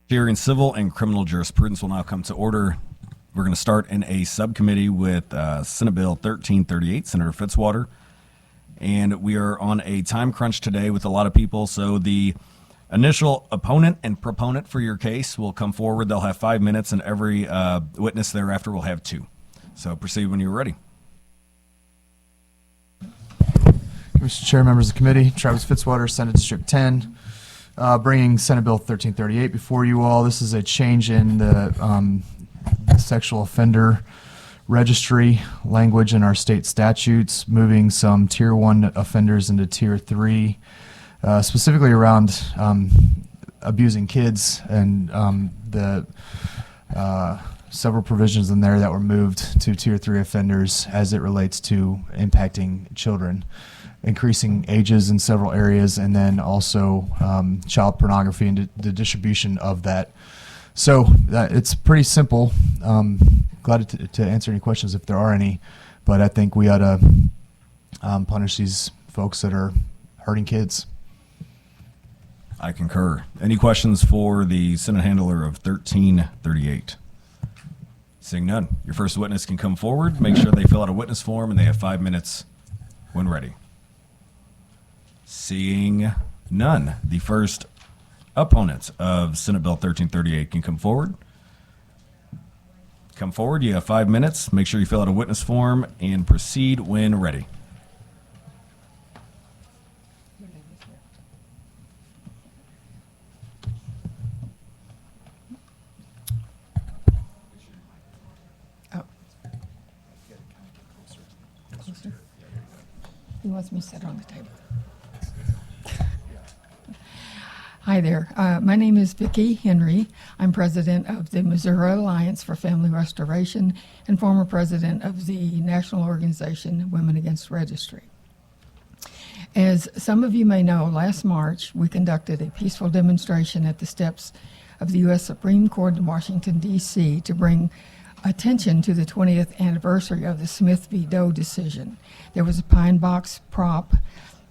Hearing civil and criminal jurisprudence will now come to order. We're going to start in a subcommittee with Senate Bill 1338, Senator Fitzwater. And we are on a time crunch today with a lot of people, so the initial opponent and proponent for your case will come forward. They'll have 5 minutes, and every witness thereafter will have 2. So proceed when you're ready. Mr. Chair, members of the committee, Travis Fitzwater, Senate District 10, bringing Senate Bill 1338 before you all. This is a change in the sexual offender registry language in our state statutes, moving some Tier 1 offenders into Tier 3, specifically around abusing kids, and the several provisions in there that were moved to Tier 3 offenders as it relates to impacting children, increasing ages in several areas, and then also child pornography and the distribution of that. So it's pretty simple. Glad to answer any questions if there are any, but I think we ought to punish these folks that are hurting kids. I concur. Any questions for the Senate handler of 1338? Seeing none, your first witness can come forward. Make sure they fill out a witness form, and they have 5 minutes when ready. Seeing none, the first opponent of Senate Bill 1338 can come forward. Come forward. You have 5 minutes. Make sure you fill out a witness form and proceed when ready. He wants me to sit on the table. Hi there. My name is Vicki Henry. I'm president of the Missouri Alliance for Family Restoration and former president of the National Organization Women Against Registry. As some of you may know, last March we conducted a peaceful demonstration at the steps of the U.S. Supreme Court in Washington, D.C. to bring attention to the 20th anniversary of the Smith v. Doe decision. There was a pine box prop,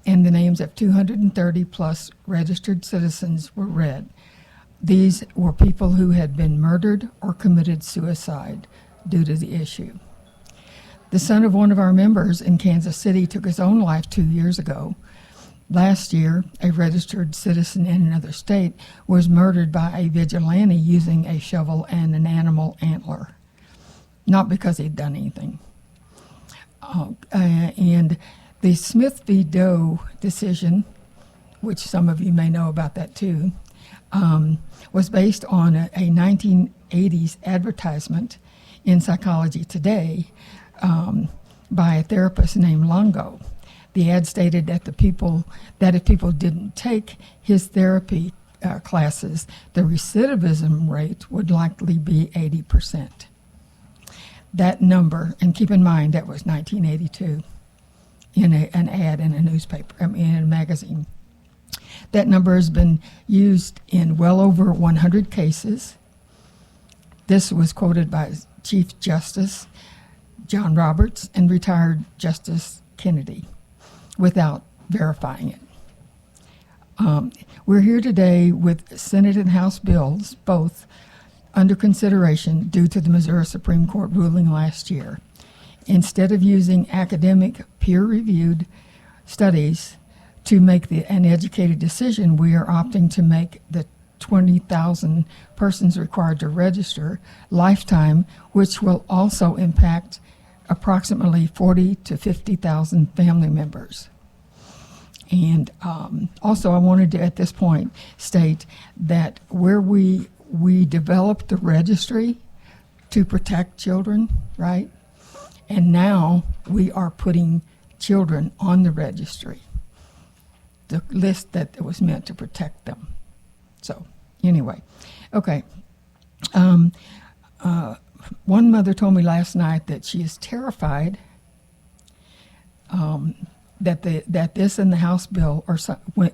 and the names of 230 plus registered citizens were read. These were people who had been murdered or committed suicide due to the issue. The son of one of our members in Kansas City took his own life 2 years ago. Last year, a registered citizen in another state was murdered by a vigilante using a shovel and an animal antler. Not because he'd done anything. And the Smith v. Doe decision, which some of you may know about that too, was based on a 1980s advertisement in Psychology Today by a therapist named Longo. The ad stated that if people didn't take his therapy classes, the recidivism rate would likely be 80%. That number, and keep in mind that was 1982, in an ad in a newspaper, in a magazine. That number has been used in well over 100 cases. This was quoted by Chief Justice John Roberts and retired Justice Kennedy without verifying it. We're here today with Senate and House bills, both under consideration due to the Missouri Supreme Court ruling last year. Instead of using academic, peer-reviewed studies to make an educated decision, we are opting to make the 20,000 persons required to register lifetime, which will also impact approximately 40 to 50,000 family members. And also I wanted to, at this point, state that where we developed the registry to protect children, right? And now we are putting children on the registry, the list that was meant to protect them. So anyway, okay. One mother told me last night that she is terrified that this and the House bill, or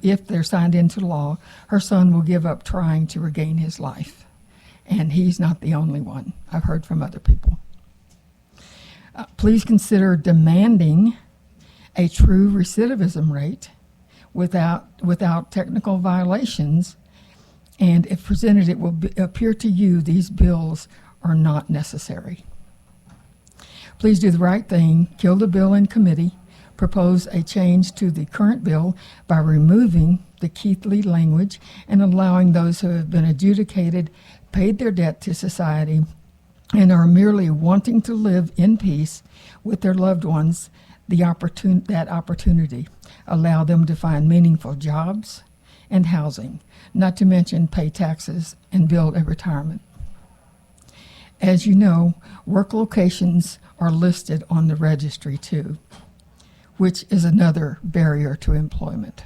if they're signed into law, her son will give up trying to regain his life. And he's not the only one. I've heard from other people. Please consider demanding a true recidivism rate without technical violations and if presented, it will appear to you these bills are not necessary. Please do the right thing, kill the bill in committee, propose a change to the current bill by removing the Keithley language and allowing those who have been adjudicated, paid their debt to society, and are merely wanting to live in peace with their loved ones that opportunity. Allow them to find meaningful jobs and housing, not to mention pay taxes and build a retirement. As you know, work locations are listed on the registry too, which is another barrier to employment.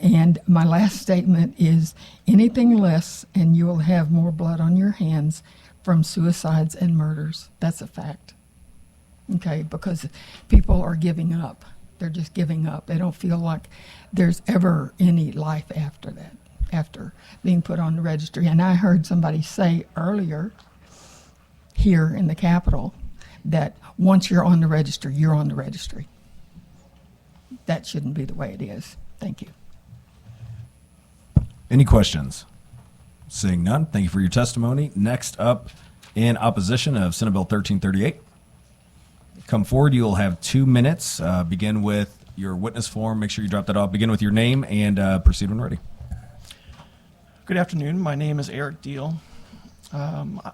And my last statement is anything less and you will have more blood on your hands from suicides and murders. That's a fact. Okay, because people are giving up. They're just giving up. They don't feel like there's ever any life after that, after being put on the registry. And I heard somebody say earlier here in the Capitol that once you're on the registry, you're on the registry. That shouldn't be the way it is. Thank you. Any questions? Seeing none, thank you for your testimony. Next up, in opposition of Senate Bill 1338. Come forward. You will have 2 minutes. Begin with your witness form. Make sure you drop that off. Begin with your name and proceed when ready. Good afternoon. My name is Eric Deal. I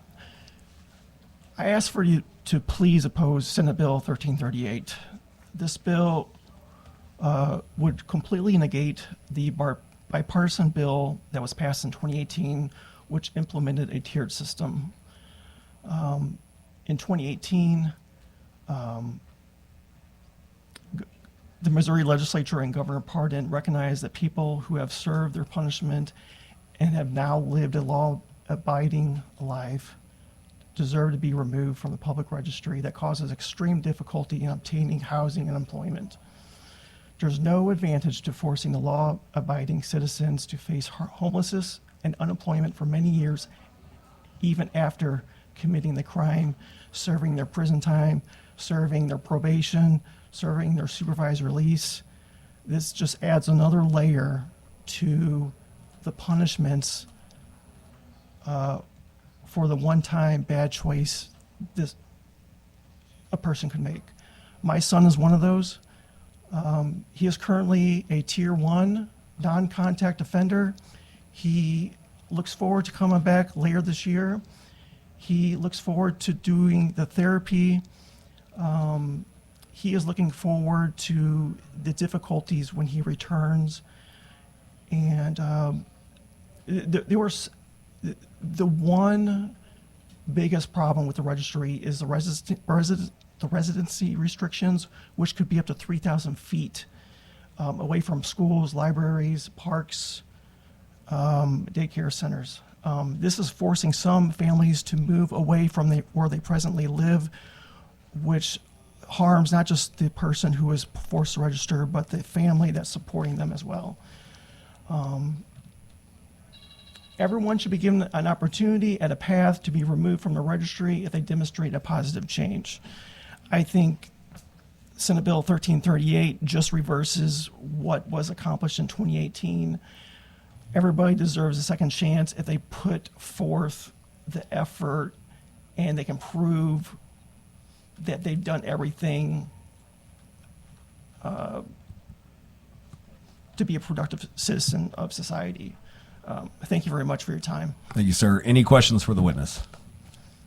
ask for you to please oppose Senate Bill 1338. This bill would completely negate the bipartisan bill that was passed in 2018, which implemented a tiered system. In 2018, the Missouri legislature and Governor Pardon recognized that people who have served their punishment and have now lived a law-abiding life deserve to be removed from the public registry that causes extreme difficulty in obtaining housing and employment. There's no advantage to forcing the law-abiding citizens to face homelessness and unemployment for many years, even after committing the crime, serving their prison time, serving their probation, serving their supervised release. This just adds another layer to the punishments for the one-time bad choice a person could make. My son is one of those. He is currently a Tier 1 non-contact offender. He looks forward to coming back later this year. He looks forward to doing the therapy. He is looking forward to the difficulties when he returns. And there was the one biggest problem with the registry is the residency restrictions, which could be up to 3,000 feet away from schools, libraries, parks, daycare centers. This is forcing some families to move away from where they presently live, which harms not just the person who is forced to register, but the family that's supporting them as well. Everyone should be given an opportunity and a path to be removed from the registry if they demonstrate a positive change. I think Senate Bill 1338 just reverses what was accomplished in 2018. Everybody deserves a second chance if they put forth the effort and they can prove that they've done everything to be a productive citizen of society. Thank you very much for your time. Thank you, sir. Any questions for the witness?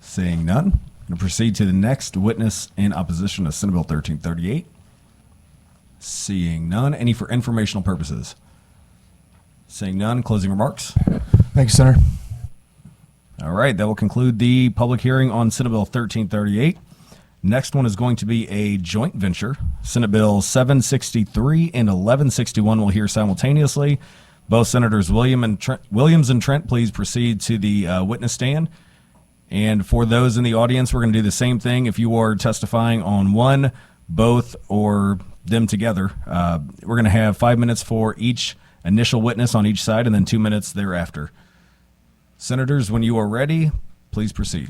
Seeing none, I'm going to proceed to the next witness in opposition to Senate Bill 1338. Seeing none, any for informational purposes? Seeing none, closing remarks? Thank you, Senator. All right, that will conclude the public hearing on Senate Bill 1338. Next one is going to be a joint venture. Senate Bill 763 and 1161 will hear simultaneously. Both Senators Williams and Trent, please proceed to the witness stand. And for those in the audience, we're going to do the same thing. If you are testifying on one, both, or them together, we're going to have 5 minutes for each initial witness on each side and then 2 minutes thereafter. Senators, when you are ready, please proceed.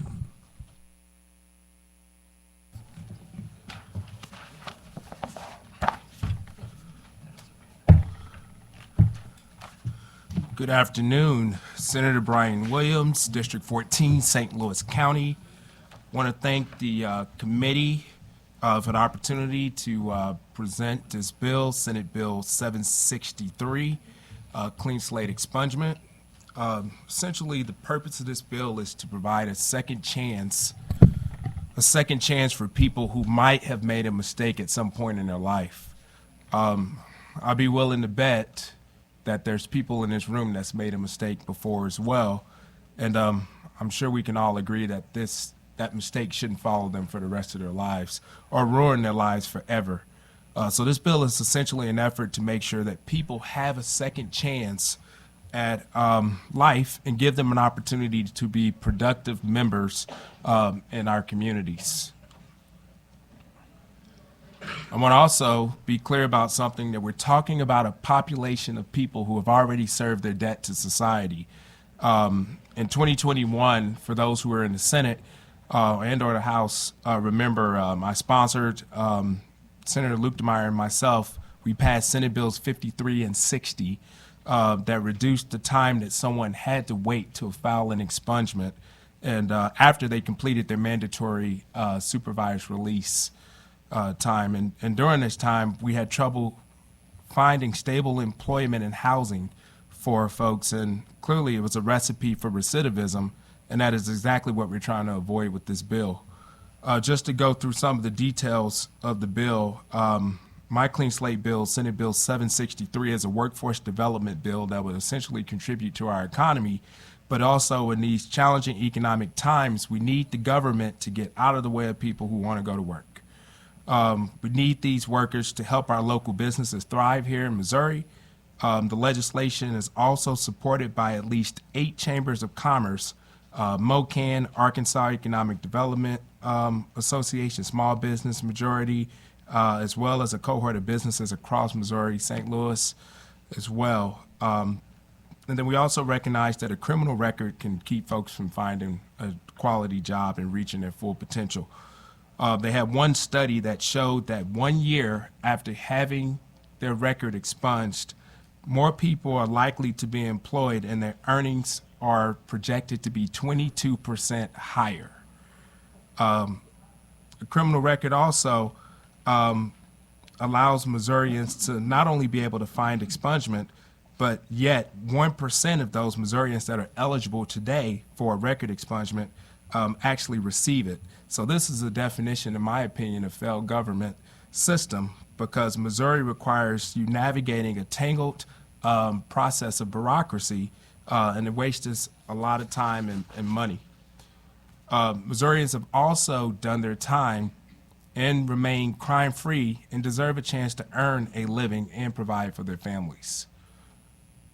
Good afternoon, Senator Brian Williams, District 14, St. Louis County. Want to thank the committee for the opportunity to present this bill, Senate Bill 763, Clean Slate Expungement. Essentially, the purpose of this bill is to provide a second chance for people who might have made a mistake at some point in their life. I'll be willing to bet that there's people in this room that's made a mistake before as well, and I'm sure we can all agree that that mistake shouldn't follow them for the rest of their lives or ruin their lives forever. So this bill is essentially an effort to make sure that people have a second chance at life and give them an opportunity to be productive members in our communities. I want to also be clear about something, that we're talking about a population of people who have already served their debt to society. In 2021, for those who are in the Senate and or the House, remember I sponsored Senator Luetkemeyer and myself. We passed Senate Bills 53 and 60 that reduced the time that someone had to wait to file an expungement and after they completed their mandatory supervised release time. And during this time, we had trouble finding stable employment and housing for folks, and clearly it was a recipe for recidivism, and that is exactly what we're trying to avoid with this bill. Just to go through some of the details of the bill, my Clean Slate bill, Senate Bill 763, is a workforce development bill that would essentially contribute to our economy, but also in these challenging economic times, we need the government to get out of the way of people who want to go to work. We need these workers to help our local businesses thrive here in Missouri. The legislation is also supported by at least 8 chambers of commerce, MOCAN, Arkansas Economic Development Association, Small Business Majority, as well as a cohort of businesses across Missouri, St. Louis as well. And then we also recognize that a criminal record can keep folks from finding a quality job and reaching their full potential. They had one study that showed that 1 year after having their record expunged, more people are likely to be employed and their earnings are projected to be 22% higher. A criminal record also allows Missourians to not only be able to find expungement, but yet 1% of those Missourians that are eligible today for a record expungement actually receive it. So this is a definition, in my opinion, of failed government system, because Missouri requires you navigating a tangled process of bureaucracy, and it wastes us a lot of time and money. Missourians have also done their time and remain crime-free and deserve a chance to earn a living and provide for their families.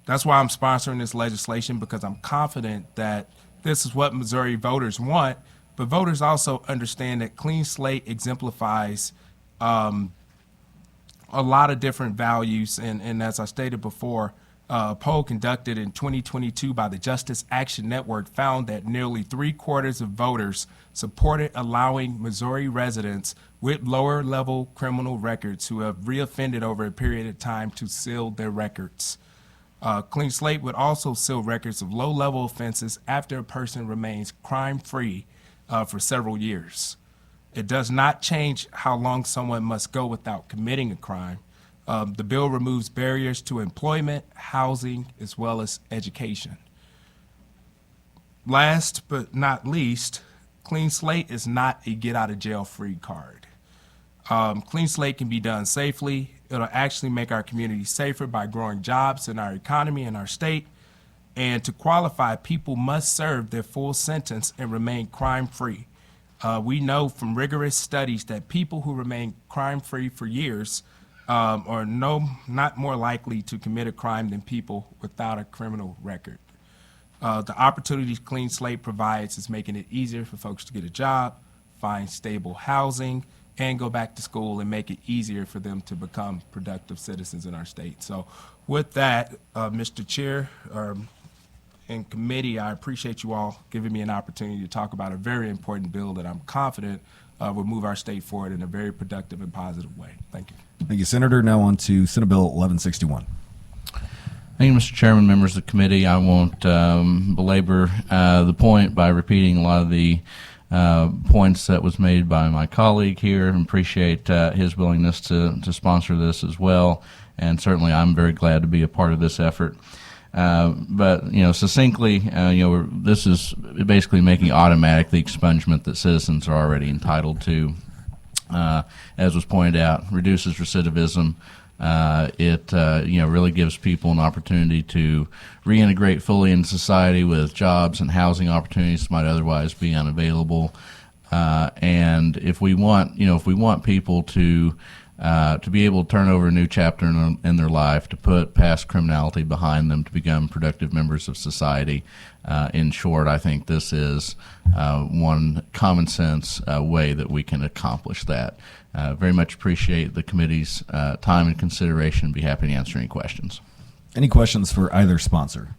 That's why I'm sponsoring this legislation, because I'm confident that this is what Missouri voters want, but voters also understand that Clean Slate exemplifies a lot of different values, and as I stated before, a poll conducted in 2022 by the Justice Action Network found that nearly 3/4 of voters supported allowing Missouri residents with lower-level criminal records who have reoffended over a period of time to seal their records. Clean Slate would also seal records of low-level offenses after a person remains crime-free for several years. It does not change how long someone must go without committing a crime. The bill removes barriers to employment, housing, as well as education. Last but not least, Clean Slate is not a get-out-of-jail-free card. Clean Slate can be done safely. It'll actually make our community safer by growing jobs in our economy and our state. And to qualify, people must serve their full sentence and remain crime-free. We know from rigorous studies that people who remain crime-free for years are not more likely to commit a crime than people without a criminal record. The opportunities Clean Slate provides is making it easier for folks to get a job, find stable housing, and go back to school, and make it easier for them to become productive citizens in our state. So with that, Mr. Chair and committee, I appreciate you all giving me an opportunity to talk about a very important bill that I'm confident will move our state forward in a very productive and positive way. Thank you. Thank you, Senator. Now on to Senate Bill 1161. Thank you, Mr. Chairman, members of the committee. I won't belabor the point by repeating a lot of the points that was made by my colleague here, and appreciate his willingness to sponsor this as well. And certainly I'm very glad to be a part of this effort. But, succinctly, this is basically making automatic the expungement that citizens are already entitled to. As was pointed out, reduces recidivism. It really gives people an opportunity to reintegrate fully into society with jobs and housing opportunities that might otherwise be unavailable. And if we want people to be able to turn over a new chapter in their life, to put past criminality behind them, to become productive members of society. In short, I think this is one common sense way that we can accomplish that. Very much appreciate the committee's time and consideration. Be happy to answer any questions. Any questions for either sponsor?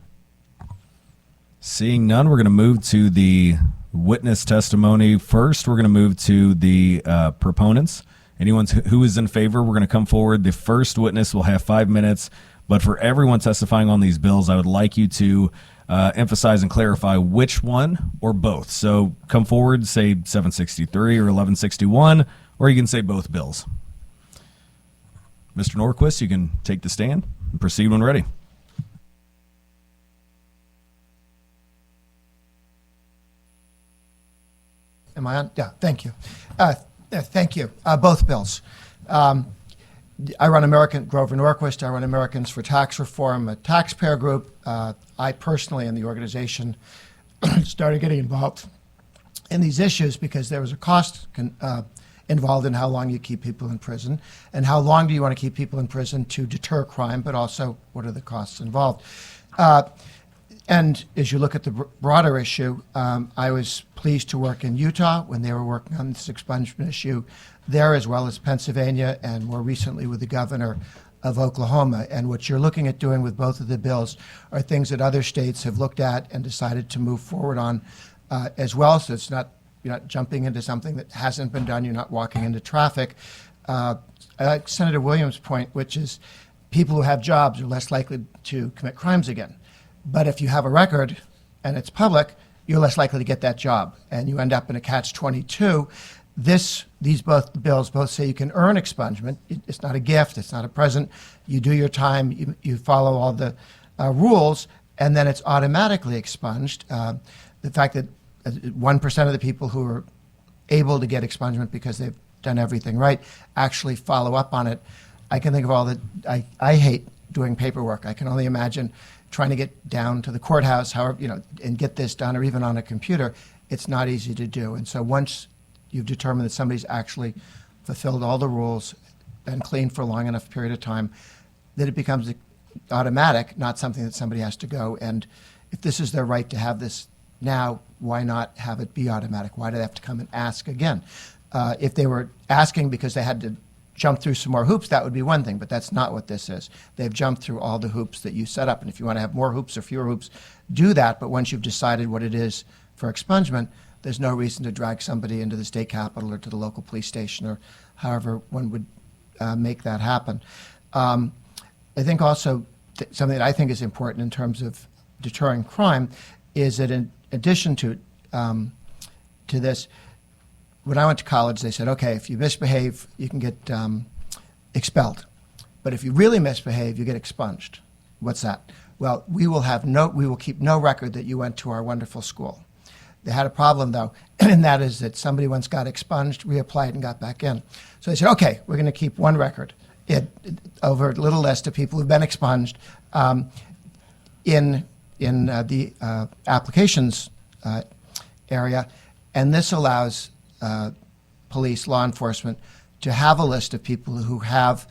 Seeing none, we're going to move to the witness testimony first. We're going to move to the proponents. Anyone who is in favor, we're going to come forward. The first witness will have 5 minutes, but for everyone testifying on these bills, I would like you to emphasize and clarify which one or both. So come forward, say 763 or 1161, or you can say both bills. Mr. Norquist, you can take the stand and proceed when ready. Am I on? Yeah, thank you. Thank you. Both bills. I run Grover Norquist. I run Americans for Tax Reform, a taxpayer group. I personally, in the organization, started getting involved in these issues because there was a cost involved in how long you keep people in prison, and how long do you want to keep people in prison to deter crime, but also what are the costs involved. And as you look at the broader issue, I was pleased to work in Utah when they were working on this expungement issue there, as well as Pennsylvania, and more recently with the governor of Oklahoma. And what you're looking at doing with both of the bills are things that other states have looked at and decided to move forward on as well. So it's not, you're not jumping into something that hasn't been done. You're not walking into traffic. I like Senator Williams' point, which is people who have jobs are less likely to commit crimes again. But if you have a record and it's public, you're less likely to get that job, and you end up in a catch-22. These both bills both say you can earn expungement. It's not a gift. It's not a present. You do your time. You follow all the rules, and then it's automatically expunged. The fact that 1% of the people who are able to get expungement because they've done everything right actually follow up on it. I can think of all the. I hate doing paperwork. I can only imagine trying to get down to the courthouse, however, and get this done, or even on a computer. It's not easy to do. And so once you've determined that somebody's actually fulfilled all the rules, been clean for a long enough period of time, that it becomes automatic, not something that somebody has to go. And if this is their right to have this now, why not have it be automatic? Why do they have to come and ask again? If they were asking because they had to jump through some more hoops, that would be one thing, but that's not what this is. They've jumped through all the hoops that you set up, and if you want to have more hoops or fewer hoops, do that, but once you've decided what it is for expungement, there's no reason to drag somebody into the state capitol or to the local police station or however one would make that happen. I think also something that I think is important in terms of deterring crime is that in addition to this, when I went to college, they said, okay, if you misbehave, you can get expelled. But if you really misbehave, you get expunged. What's that? Well, we will keep no record that you went to our wonderful school. They had a problem, though, and that is that somebody once got expunged, reapplied, and got back in. So they said, okay, we're going to keep one record over a little list of people who've been expunged in the applications area, and this allows police, law enforcement, to have a list of people who have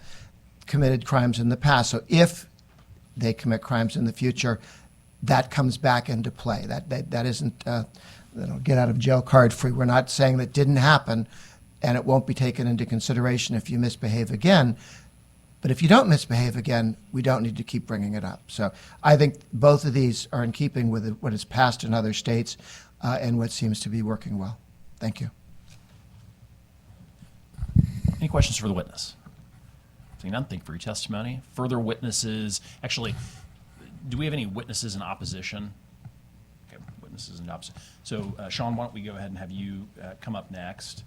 committed crimes in the past. So if they commit crimes in the future, that comes back into play. That isn't get out of jail card free. We're not saying that didn't happen, and it won't be taken into consideration if you misbehave again. But if you don't misbehave again, we don't need to keep bringing it up. So I think both of these are in keeping with what is passed in other states and what seems to be working well. Thank you. Any questions for the witness? Seeing none, thank you for your testimony. Further witnesses, actually, Do we have any witnesses in opposition? Okay, witnesses in opposition. So, Sean, why don't we go ahead and have you come up next,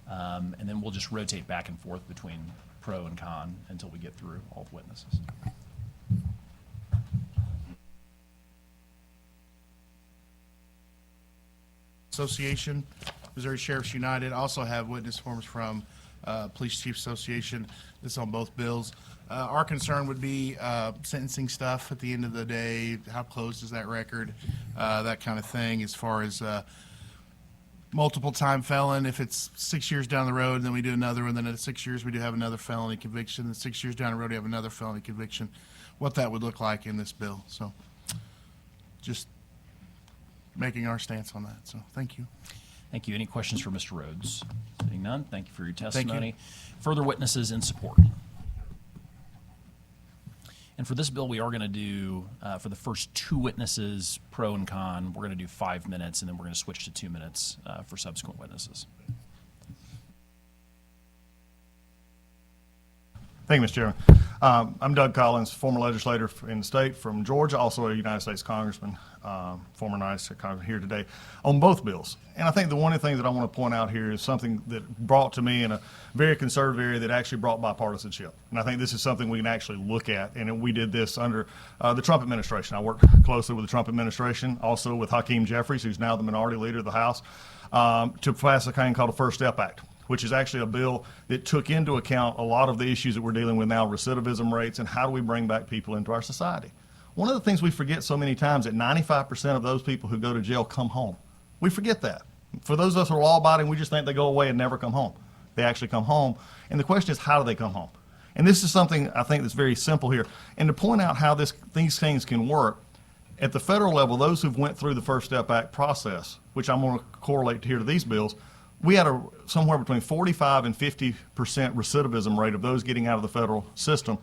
and then we'll just rotate back and forth between pro and con until we get through all the witnesses. Association, Missouri Sheriffs United, also have witness forms from Police Chief Association. This is on both bills. Our concern would be sentencing stuff at the end of the day. How close is that record? That kind of thing. As far as multiple time felon, if it's 6 years down the road, then we do another one. Then at 6 years, we do have another felony conviction. Then 6 years down the road, we have another felony conviction. What that would look like in this bill. So just making our stance on that. So thank you. Thank you. Any questions for Mr. Rhodes? Seeing none, thank you for your testimony. Thank Further witnesses in support? And for this bill, we are going to do, for the first two witnesses, pro and con, we're going to do 5 minutes, and then we're going to switch to 2 minutes for subsequent witnesses. Thank you, Mr. Chairman. I'm Doug Collins, former legislator in the state from Georgia, also a United States Congressman, former United States Congressman here today on both bills. And I think the one of the things that I want to point out here is something that brought to me in a very conservative area that actually brought bipartisanship. And I think this is something we can actually look at. And we did this under the Trump administration. I worked closely with the Trump administration, also with Hakeem Jeffries, who's now the minority leader of the House, to pass a thing called the First Step Act, which is actually a bill that took into account a lot of the issues that we're dealing with now, recidivism rates, and how do we bring back people into our society. One of the things we forget so many times that 95% of those people who go to jail come home. We forget that. For those of us who are law-abiding, we just think they go away and never come home. They actually come home. And the question is, how do they come home? And this is something I think that's very simple here. And to point out how these things can work, at the federal level, those who've went through the First Step Act process, which I'm going to correlate here to these bills, we had somewhere between 45 and 50% recidivism rate of those getting out of the federal system.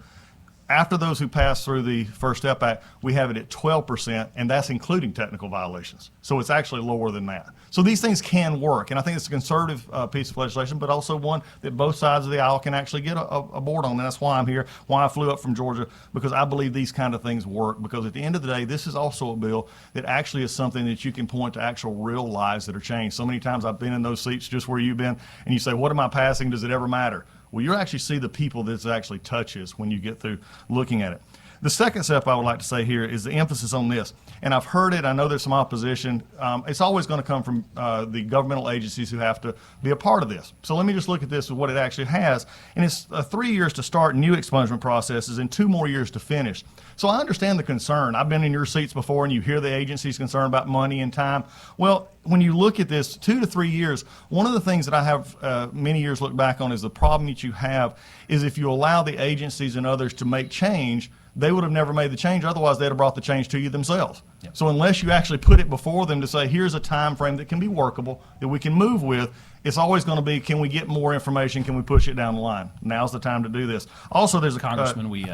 After those who pass through the First Step Act, we have it at 12%, and that's including technical violations. So it's actually lower than that. So these things can work, and I think it's a conservative piece of legislation, but also one that both sides of the aisle can actually get aboard on. And that's why I'm here, why I flew up from Georgia, because I believe these kind of things work. Because at the end of the day, this is also a bill that actually is something that you can point to actual real lives that are changed. So many times I've been in those seats just where you've been, and you say, what am I passing? Does it ever matter? Well, you actually see the people that it actually touches when you get through looking at it. The second step I would like to say here is the emphasis on this. And I've heard it. I know there's some opposition. It's always going to come from the governmental agencies who have to be a part of this. So let me just look at this with what it actually has. And it's 3 years to start new expungement processes and 2 more years to finish. So I understand the concern. I've been in your seats before, and you hear the agencies concerned about money and time. Well, when you look at this, 2 to 3 years, one of the things that I have many years look back on is the problem that you have is if you allow the agencies and others to make change, they would have never made the change. Otherwise, they'd have brought the change to you themselves. Yep. So unless you actually put it before them to say, here's a time frame that can be workable, that we can move with, it's always going to be, can we get more information? Can we push it down the line? Now's the time to do this. Also, there's a Congressman, we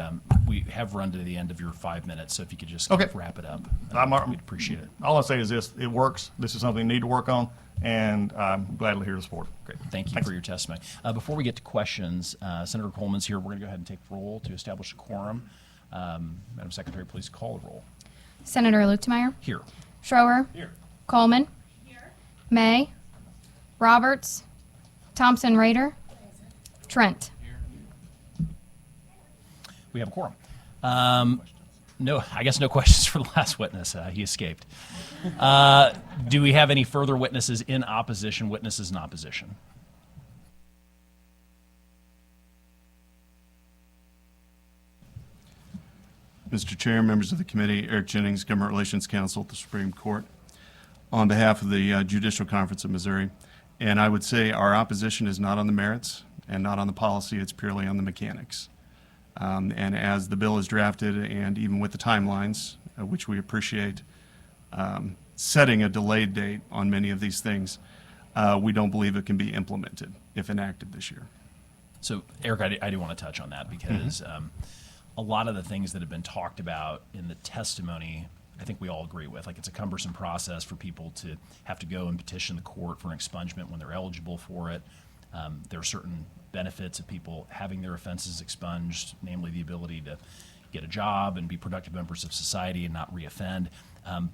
have run to the end of your 5 minutes, so if you could just wrap it up, we'd appreciate it. All I say is this: it works. This is something we need to work on, and I'm gladly here to support it. Great. Thank you for your testimony. Before we get to questions, Senator Coleman's here. We're going to go ahead and take roll to establish a quorum. Madam Secretary, please call the roll. Senator Luetkemeyer. Here. Schroer. Here. Coleman. Here. May. Roberts. Thompson Rader. Trent. Here. We have a quorum. No, I guess no questions for the last witness. He escaped. Do we have any further witnesses in opposition? Witnesses in opposition? Mr. Chair, members of the committee, Eric Jennings, Government Relations Counsel at the Supreme Court, on behalf of the Judicial Conference of Missouri. And I would say our opposition is not on the merits and not on the policy, it's purely on the mechanics. And as the bill is drafted, and even with the timelines, which we appreciate, setting a delayed date on many of these things, we don't believe it can be implemented if enacted this year. So, Eric, I do want to touch on that because a lot of the things that have been talked about in the testimony, I think we all agree with. Like, it's a cumbersome process for people to have to go and petition the court for an expungement when they're eligible for it. There are certain benefits of people having their offenses expunged, namely the ability to get a job and be productive members of society and not reoffend.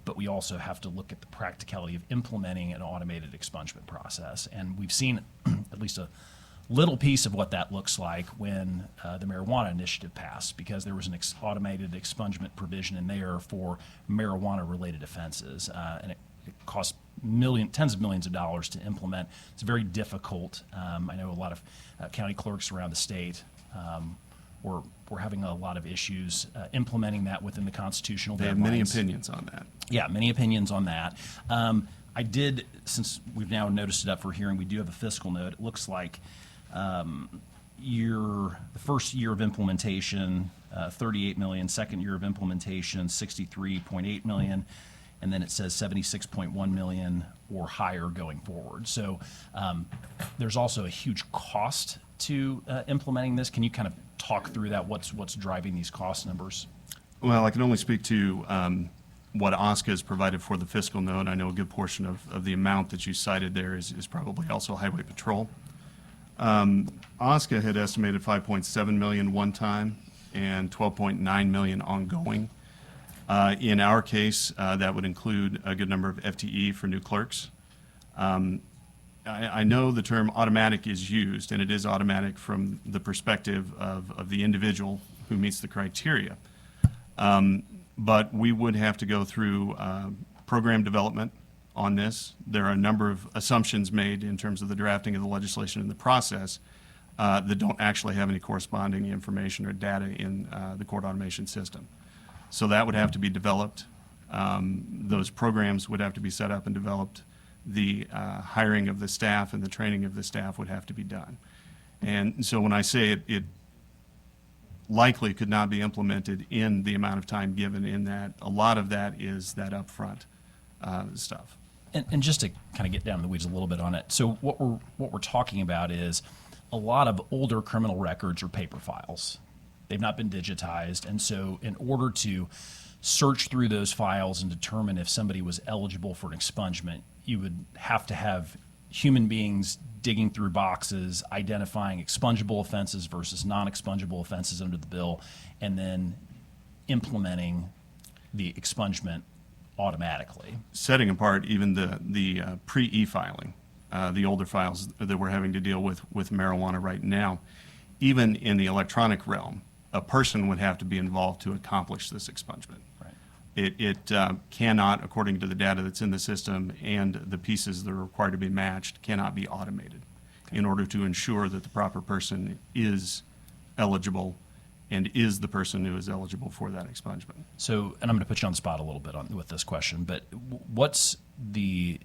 But we also have to look at the practicality of implementing an automated expungement process. And we've seen at least a little piece of what that looks like when the marijuana initiative passed, because there was an automated expungement provision in there for marijuana-related offenses, and it cost tens of millions of dollars to implement. It's very difficult. I know a lot of county clerks around the state we're having a lot of issues implementing that within the constitutional They have many deadlines. opinions on that. Yeah, many opinions on that. I did, since we've now noticed it up for hearing, we do have a fiscal note. It looks like the first year of implementation, 38 million, second year of implementation, 63.8 million, and then it says 76.1 million or higher going forward. So there's also a huge cost to implementing this. Can you kind of talk through that? What's driving these cost numbers? Well, I can only speak to what OSCA has provided for the fiscal note. I know a good portion of the amount that you cited there is probably also Highway Patrol. OSCA had estimated 5.7 million one time and 12.9 million ongoing. In our case, that would include a good number of FTE for new clerks. I know the term automatic is used, and it is automatic from the perspective of the individual who meets the criteria. But we would have to go through program development on this. There are a number of assumptions made in terms of the drafting of the legislation and the process that don't actually have any corresponding information or data in the court automation system. So that would have to be developed. Those programs would have to be set up and developed. The hiring of the staff and the training of the staff would have to be done. And so when I say it likely could not be implemented in the amount of time given, in that a lot of that is that upfront stuff. And just to kind of get down in the weeds a little bit on it, so what we're talking about is a lot of older criminal records are paper files. They've not been digitized, and so in order to search through those files and determine if somebody was eligible for an expungement, you would have to have human beings digging through boxes, identifying expungible offenses versus non-expungible offenses under the bill, and then implementing the expungement automatically. Setting apart even the pre-e-filing, the older files that we're having to deal with marijuana right now, even in the electronic realm, a person would have to be involved to accomplish this expungement. Right. It cannot, according to the data that's in the system and the pieces that are required to be matched, cannot be automated in order to ensure that the proper person is eligible and is the person who is eligible for that expungement. So, and I'm going to put you on the spot a little bit with this question, but what's the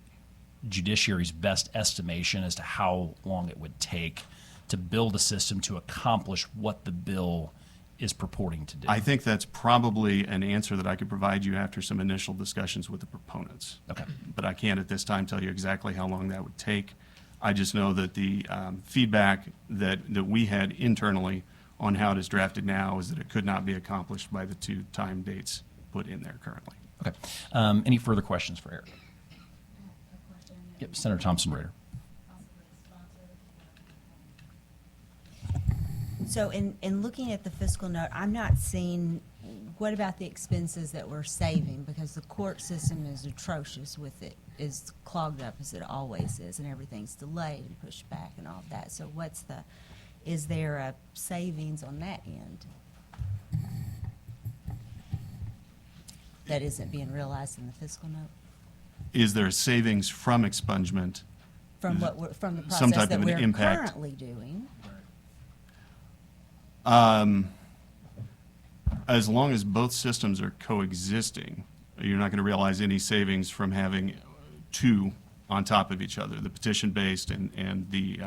judiciary's best estimation as to how long it would take to build a system to accomplish what the bill is purporting to do? I think that's probably an answer that I could provide you after some initial discussions with the proponents. Okay. But I can't at this time tell you exactly how long that would take. I just know that the feedback that we had internally on how it is drafted now is that it could not be accomplished by the two time dates put in there currently. Okay. Any further questions for Eric? Yep, Senator Thompson-Rader. So in looking at the fiscal note, I'm not seeing, what about the expenses that we're saving? Because the court system is atrocious with it, is clogged up as it always is, and everything's delayed and pushed back and all of that. So is there a savings on that end that isn't being realized in the fiscal note? Is there savings from expungement? From the Some process type that of an we're impact. currently doing? As long as both systems are coexisting, you're not going to realize any savings from having two on top of each other, the petition-based and the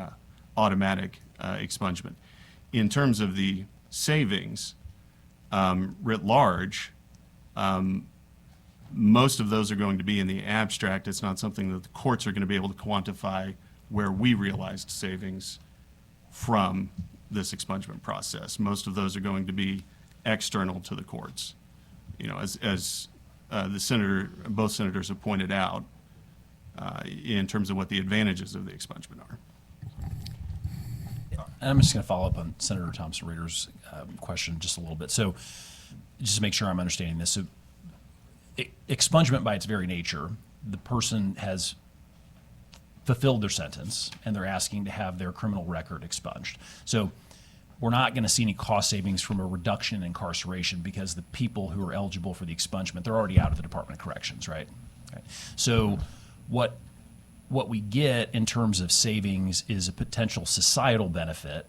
automatic expungement. In terms of the savings, writ large, most of those are going to be in the abstract. It's not something that the courts are going to be able to quantify where we realized savings from this expungement process. Most of those are going to be external to the courts. You know, as both senators have pointed out, in terms of what the advantages of the expungement are. And I'm just going to follow up on Senator Thompson-Rader's question just a little bit. So just to make sure I'm understanding this, so expungement by its very nature, the person has fulfilled their sentence and they're asking to have their criminal record expunged. So we're not going to see any cost savings from a reduction in incarceration because the people who are eligible for the expungement, they're already out of the Department of Corrections, right? So what we get in terms of savings is a potential societal benefit,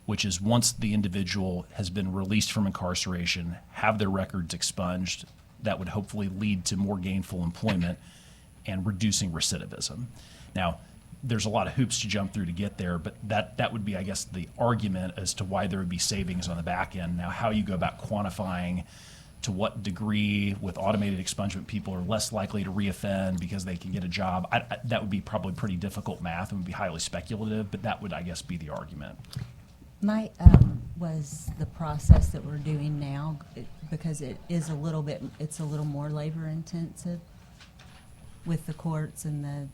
which is once the individual has been released from incarceration, have their records expunged, that would hopefully lead to more gainful employment and reducing recidivism. Now, there's a lot of hoops to jump through to get there, but that would be, I guess, the argument as to why there would be savings on the back end. Now, how you go about quantifying to what degree with automated expungement people are less likely to reoffend because they can get a job, that would be probably pretty difficult math and would be highly speculative, but that would, I guess, be the argument. My, was the process that we're doing now, because it is it's a little more labor intensive with the courts and the.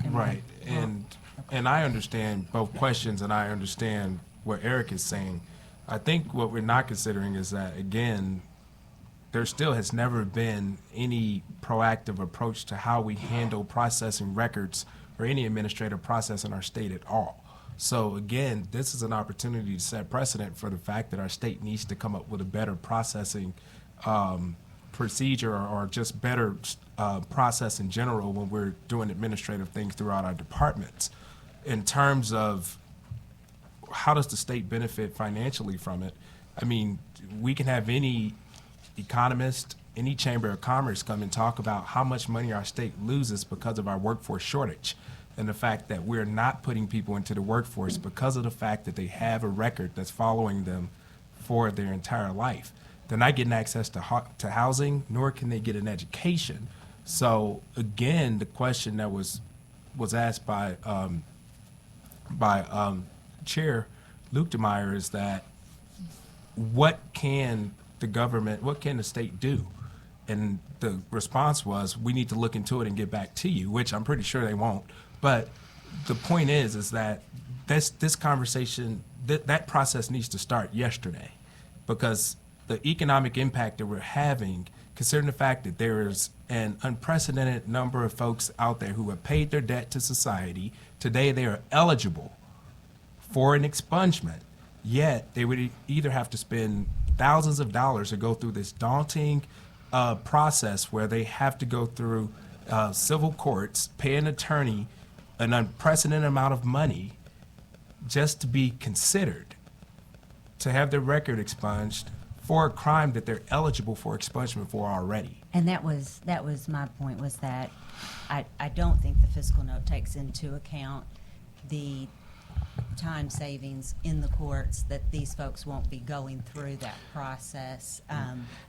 Right, and I understand both questions, and I understand what Eric is saying. I think what we're not considering is that, again, there still has never been any proactive approach to how we handle processing records or any administrative process in our state at all. So again, this is an opportunity to set precedent for the fact that our state needs to come up with a better processing procedure or just better process in general when we're doing administrative things throughout our departments. In terms of how does the state benefit financially from it, I mean, we can have any economist, any chamber of commerce come and talk about how much money our state loses because of our workforce shortage and the fact that we're not putting people into the workforce because of the fact that they have a record that's following them for their entire life. They're not getting access to housing, nor can they get an education. So again, the question that was asked by Chair Luetkemeyer is that what can the state do? And the response was, we need to look into it and get back to you, which I'm pretty sure they won't. But the point is that this conversation, that process needs to start yesterday, because the economic impact that we're having, considering the fact that there is an unprecedented number of folks out there who have paid their debt to society, today they are eligible for an expungement, yet they would either have to spend thousands of dollars or go through this daunting process where they have to go through civil courts, pay an attorney an unprecedented amount of money just to be considered to have their record expunged for a crime that they're eligible for expungement for already. And that was my point, was that I don't think the fiscal note takes into account the time savings in the courts, that these folks won't be going through that process.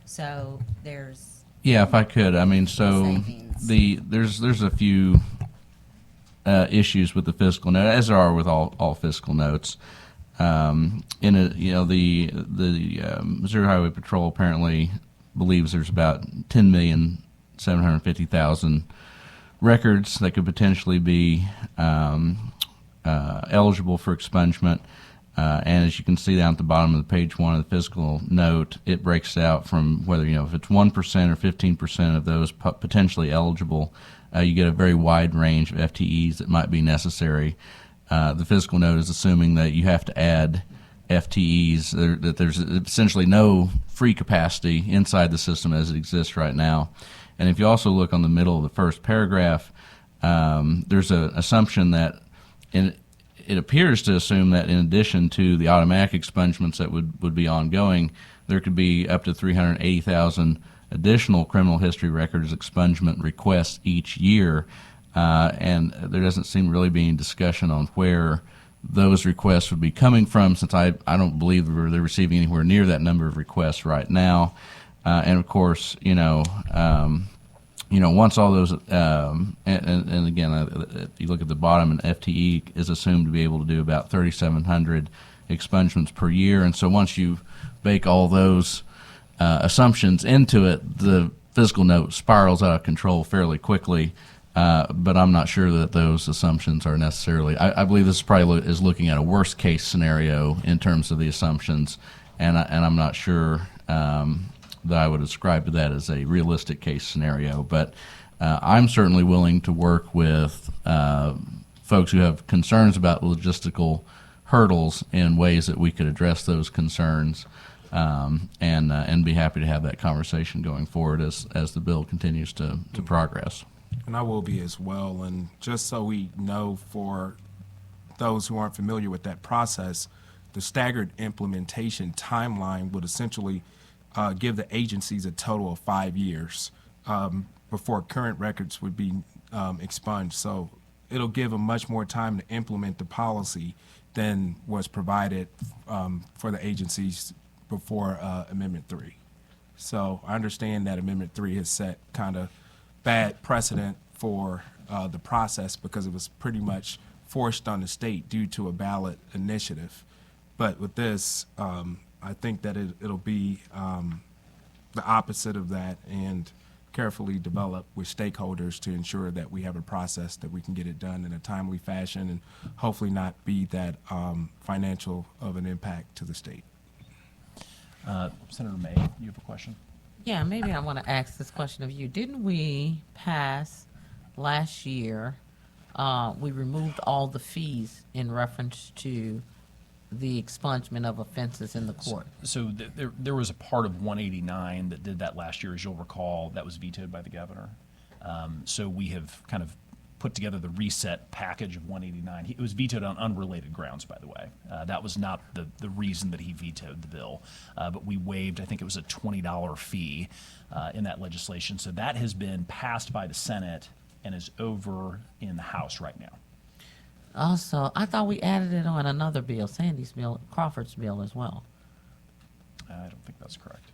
So there's Yeah, if I could, I mean, so savings. there's a few issues with the fiscal note, as there are with all fiscal notes. The Missouri Highway Patrol apparently believes there's about 10,750,000 records that could potentially be eligible for expungement. And as you can see down at the bottom of the page one of the fiscal note, it breaks out from whether, if it's 1% or 15% of those potentially eligible, you get a very wide range of FTEs that might be necessary. The fiscal note is assuming that you have to add FTEs, that there's essentially no free capacity inside the system as it exists right now. And if you also look on the middle of the first paragraph, there's an assumption that it appears to assume that in addition to the automatic expungements that would be ongoing, there could be up to 380,000 additional criminal history records expungement requests each year. And there doesn't seem really be any discussion on where those requests would be coming from, since I don't believe they're receiving anywhere near that number of requests right now. And of course, once all those, and again, you look at the bottom, an FTE is assumed to be able to do about 3,700 expungements per year. And so once you bake all those assumptions into it, the fiscal note spirals out of control fairly quickly. But I'm not sure that those assumptions are necessarily. I believe this probably is looking at a worst case scenario in terms of the assumptions, and I'm not sure that I would ascribe to that as a realistic case scenario. But I'm certainly willing to work with folks who have concerns about logistical hurdles in ways that we could address those concerns, and be happy to have that conversation going forward as the bill continues to progress. And I will be as well. And just so we know, for those who aren't familiar with that process, the staggered implementation timeline would essentially give the agencies a total of 5 years before current records would be expunged. So it'll give them much more time to implement the policy than was provided for the agencies before Amendment 3. So I understand that Amendment 3 has set kind of bad precedent for the process because it was pretty much forced on the state due to a ballot initiative. But with this, I think that it'll be the opposite of that, and carefully develop with stakeholders to ensure that we have a process that we can get it done in a timely fashion and hopefully not be that financial of an impact to the state. Senator May, you have a question? Yeah, maybe I want to ask this question of you. Didn't we pass last year, we removed all the fees in reference to the expungement of offenses in the court? So there was a part of 189 that did that last year, as you'll recall, that was vetoed by the governor. So we have kind of put together the reset package of 189. It was vetoed on unrelated grounds, by the way. That was not the reason that he vetoed the bill. But we waived, I think it was a $20 fee in that legislation. So that has been passed by the Senate and is over in the House right now. Also, I thought we added it on another bill, Sandy's bill, Crawford's bill as well. I don't think that's correct.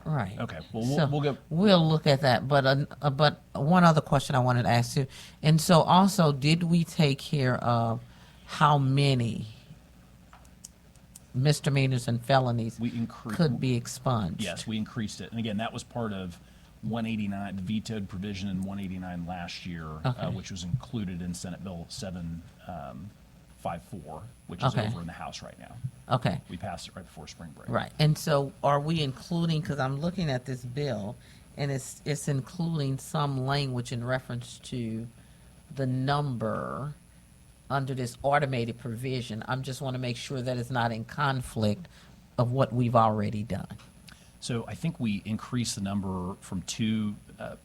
Right. Okay. Well, So we'll go. We'll look at that. But one other question I wanted to ask you. And so also, did we take care of how many misdemeanors and felonies could be expunged? Yes, we increased it. And again, that was part of 189, the vetoed provision in 189 last year, Okay. which was included in Senate Bill 754, which is Okay. over in the House right now. Okay. We passed it right before spring break. Right. And so are we including, because I'm looking at this bill, and it's including some language in reference to the number under this automated provision. I just want to make sure that it's not in conflict of what we've already done. So I think we increased the number from 2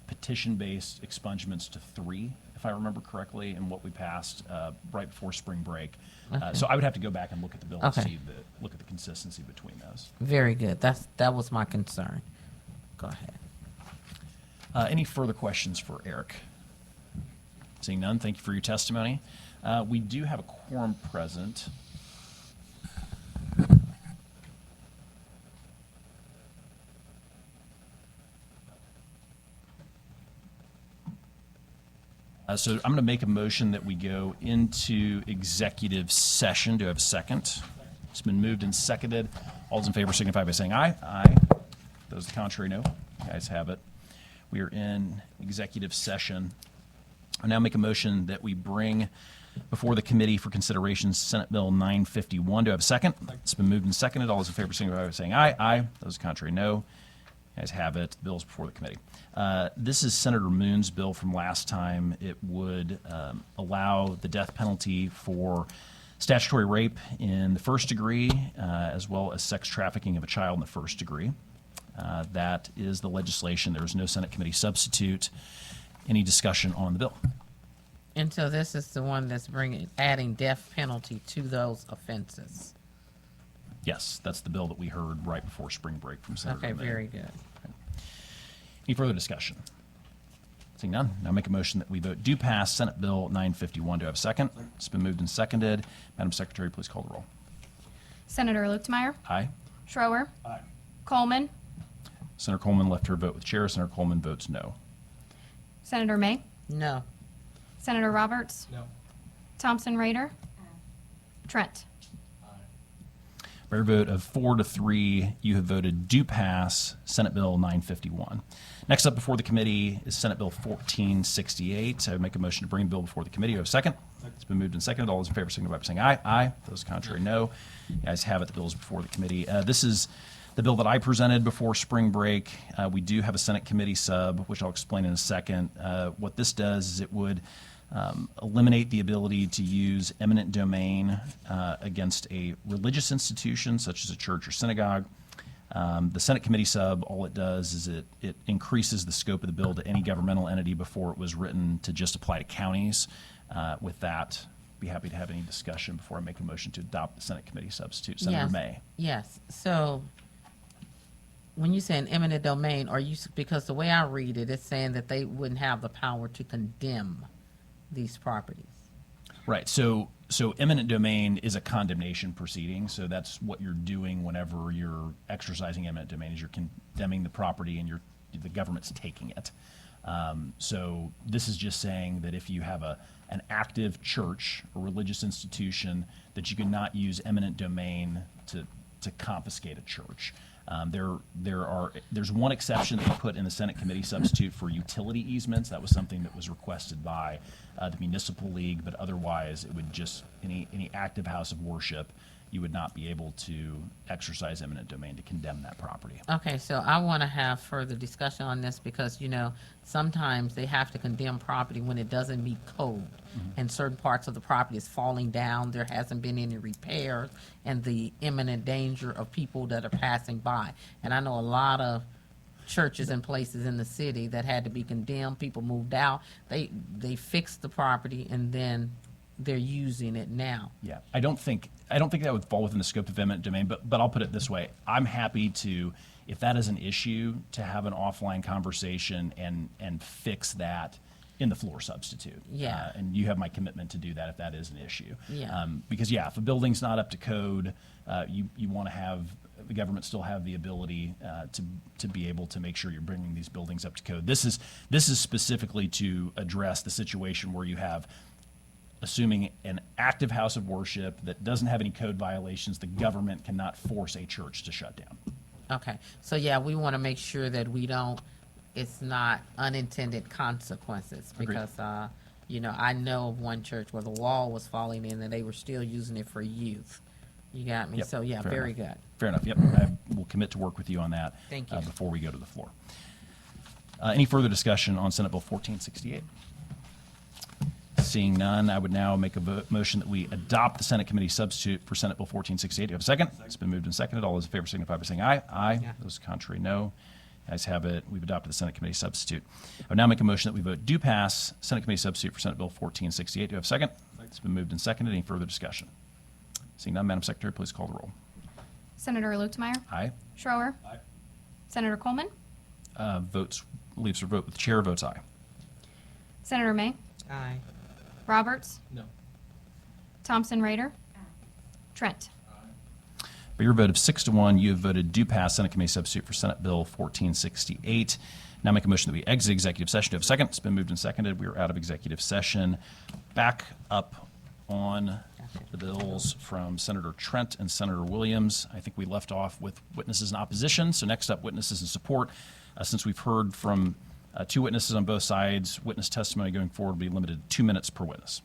petition-based expungements to 3, if I remember correctly, in what we passed right before spring break. So I would have to go back and look at the bill and Okay. look at the consistency between those. Very good. That was my concern. Go ahead. Any further questions for Eric? Seeing none, thank you for your testimony. We do have a quorum present. So I'm going to make a motion that we go into executive session. Do I have a second? It's been moved and seconded. All those in favor signify by saying aye. Aye. Those contrary, no. Ayes have it. We are in executive session. I now make a motion that we bring before the committee for consideration Senate Bill 951. Do I have a second? It's been moved and seconded. All those in favor signify by saying aye. Aye. Those contrary, no. Ayes have it. The bill is before the committee. This is Senator Moon's bill from last time. It would allow the death penalty for statutory rape in the first degree, as well as sex trafficking of a child in the first degree. That is the legislation. There is no Senate committee substitute. Any discussion on the bill? And so this is the one that's adding death penalty to those offenses. Yes, that's the bill that we heard right before spring break from Senator Okay, May. very good. Any further discussion? Seeing none, now make a motion that we vote do pass Senate Bill 951. Do I have a second? It's been moved and seconded. Madam Secretary, please call the roll. Senator Luetkemeyer, Aye. Schroer, Coleman, Senator Coleman left her vote with the chair. Senator Coleman votes no. Senator May, No. Senator Roberts, No. Thompson Raider, Trent. By your vote of 4-3, you have voted do pass Senate Bill 951. Next up before the committee is Senate Bill 1468. I would make a motion to bring the bill before the committee. Do I have a second? It's been moved and seconded. All those in favor signify by saying aye. Aye. Those contrary, no. You guys have it. The bill is before the committee. This is the bill that I presented before spring break. We do have a Senate committee sub, which I'll explain in a second. What this does is it would eliminate the ability to use eminent domain against a religious institution such as a church or synagogue. The Senate committee sub, all it does is it increases the scope of the bill to any governmental entity before it was written to just apply to counties. With that, be happy to have any discussion before I make a motion to adopt the Senate committee substitute. Senator May. Yes. So when you say an eminent domain, because the way I read it, it's saying that they wouldn't have the power to condemn these properties. Right. So eminent domain is a condemnation proceeding. So that's what you're doing whenever you're exercising eminent domain, is you're condemning the property and the government's taking it. So this is just saying that if you have an active church or religious institution, that you cannot use eminent domain to confiscate a church. There's one exception that we put in the Senate committee substitute for utility easements. That was something that was requested by the municipal league, but otherwise it would just, any active house of worship, you would not be able to exercise eminent domain to condemn that property. Okay, so I want to have further discussion on this because, sometimes they have to condemn property when it doesn't meet code and certain parts of the property is falling down, there hasn't been any repairs, and the imminent danger of people that are passing by. And I know a lot of churches and places in the city that had to be condemned, people moved out, they fixed the property and then they're using it now. Yeah, I don't think that would fall within the scope of eminent domain, but I'll put it this way. I'm happy to, if that is an issue, to have an offline conversation and fix that in the floor substitute. Yeah. And you have my commitment to do that if that is an issue. Yeah. Because if a building's not up to code, you want to have the government still have the ability to be able to make sure you're bringing these buildings up to code. This is specifically to address the situation where you have, assuming an active house of worship that doesn't have any code violations, the government cannot force a church to shut down. Okay, so we want to make sure that it's not unintended consequences Agreed. because, I know of one church where the wall was falling in and they were still using it for youth. You got me? Yep, So, fair very enough. good. Fair enough, yep. I will commit to work with you on that Thank you. Before we go to the floor. Any further discussion on Senate Bill 1468? Seeing none, I would now make a motion that we adopt the Senate committee substitute for Senate Bill 1468. Do you have a second? It's been moved and seconded. All those in favor signify by saying aye. Aye. Yeah. Those contrary, no. Ayes have it. We've adopted the Senate committee substitute. I would now make a motion that we vote do pass Senate committee substitute for Senate Bill 1468. Do you have a second? It's been moved and seconded. Any further discussion? Seeing none, Madam Secretary, please call the roll. Senator Luetkemeyer. Aye. Schroer. Senator Coleman. Leaves for vote with the chair. Votes aye. Senator May. Aye. Roberts. No. Thompson Raider. Trent. By your vote of 6-1, you have voted do pass Senate committee substitute for Senate Bill 1468. Now make a motion that we exit executive session. Do you have a second? It's been moved and seconded. We are out of executive session. Back up on the bills from Senator Trent and Senator Williams. I think we left off with witnesses in opposition. So next up, witnesses in support. Since we've heard from two witnesses on both sides, witness testimony going forward will be limited to 2 minutes per witness.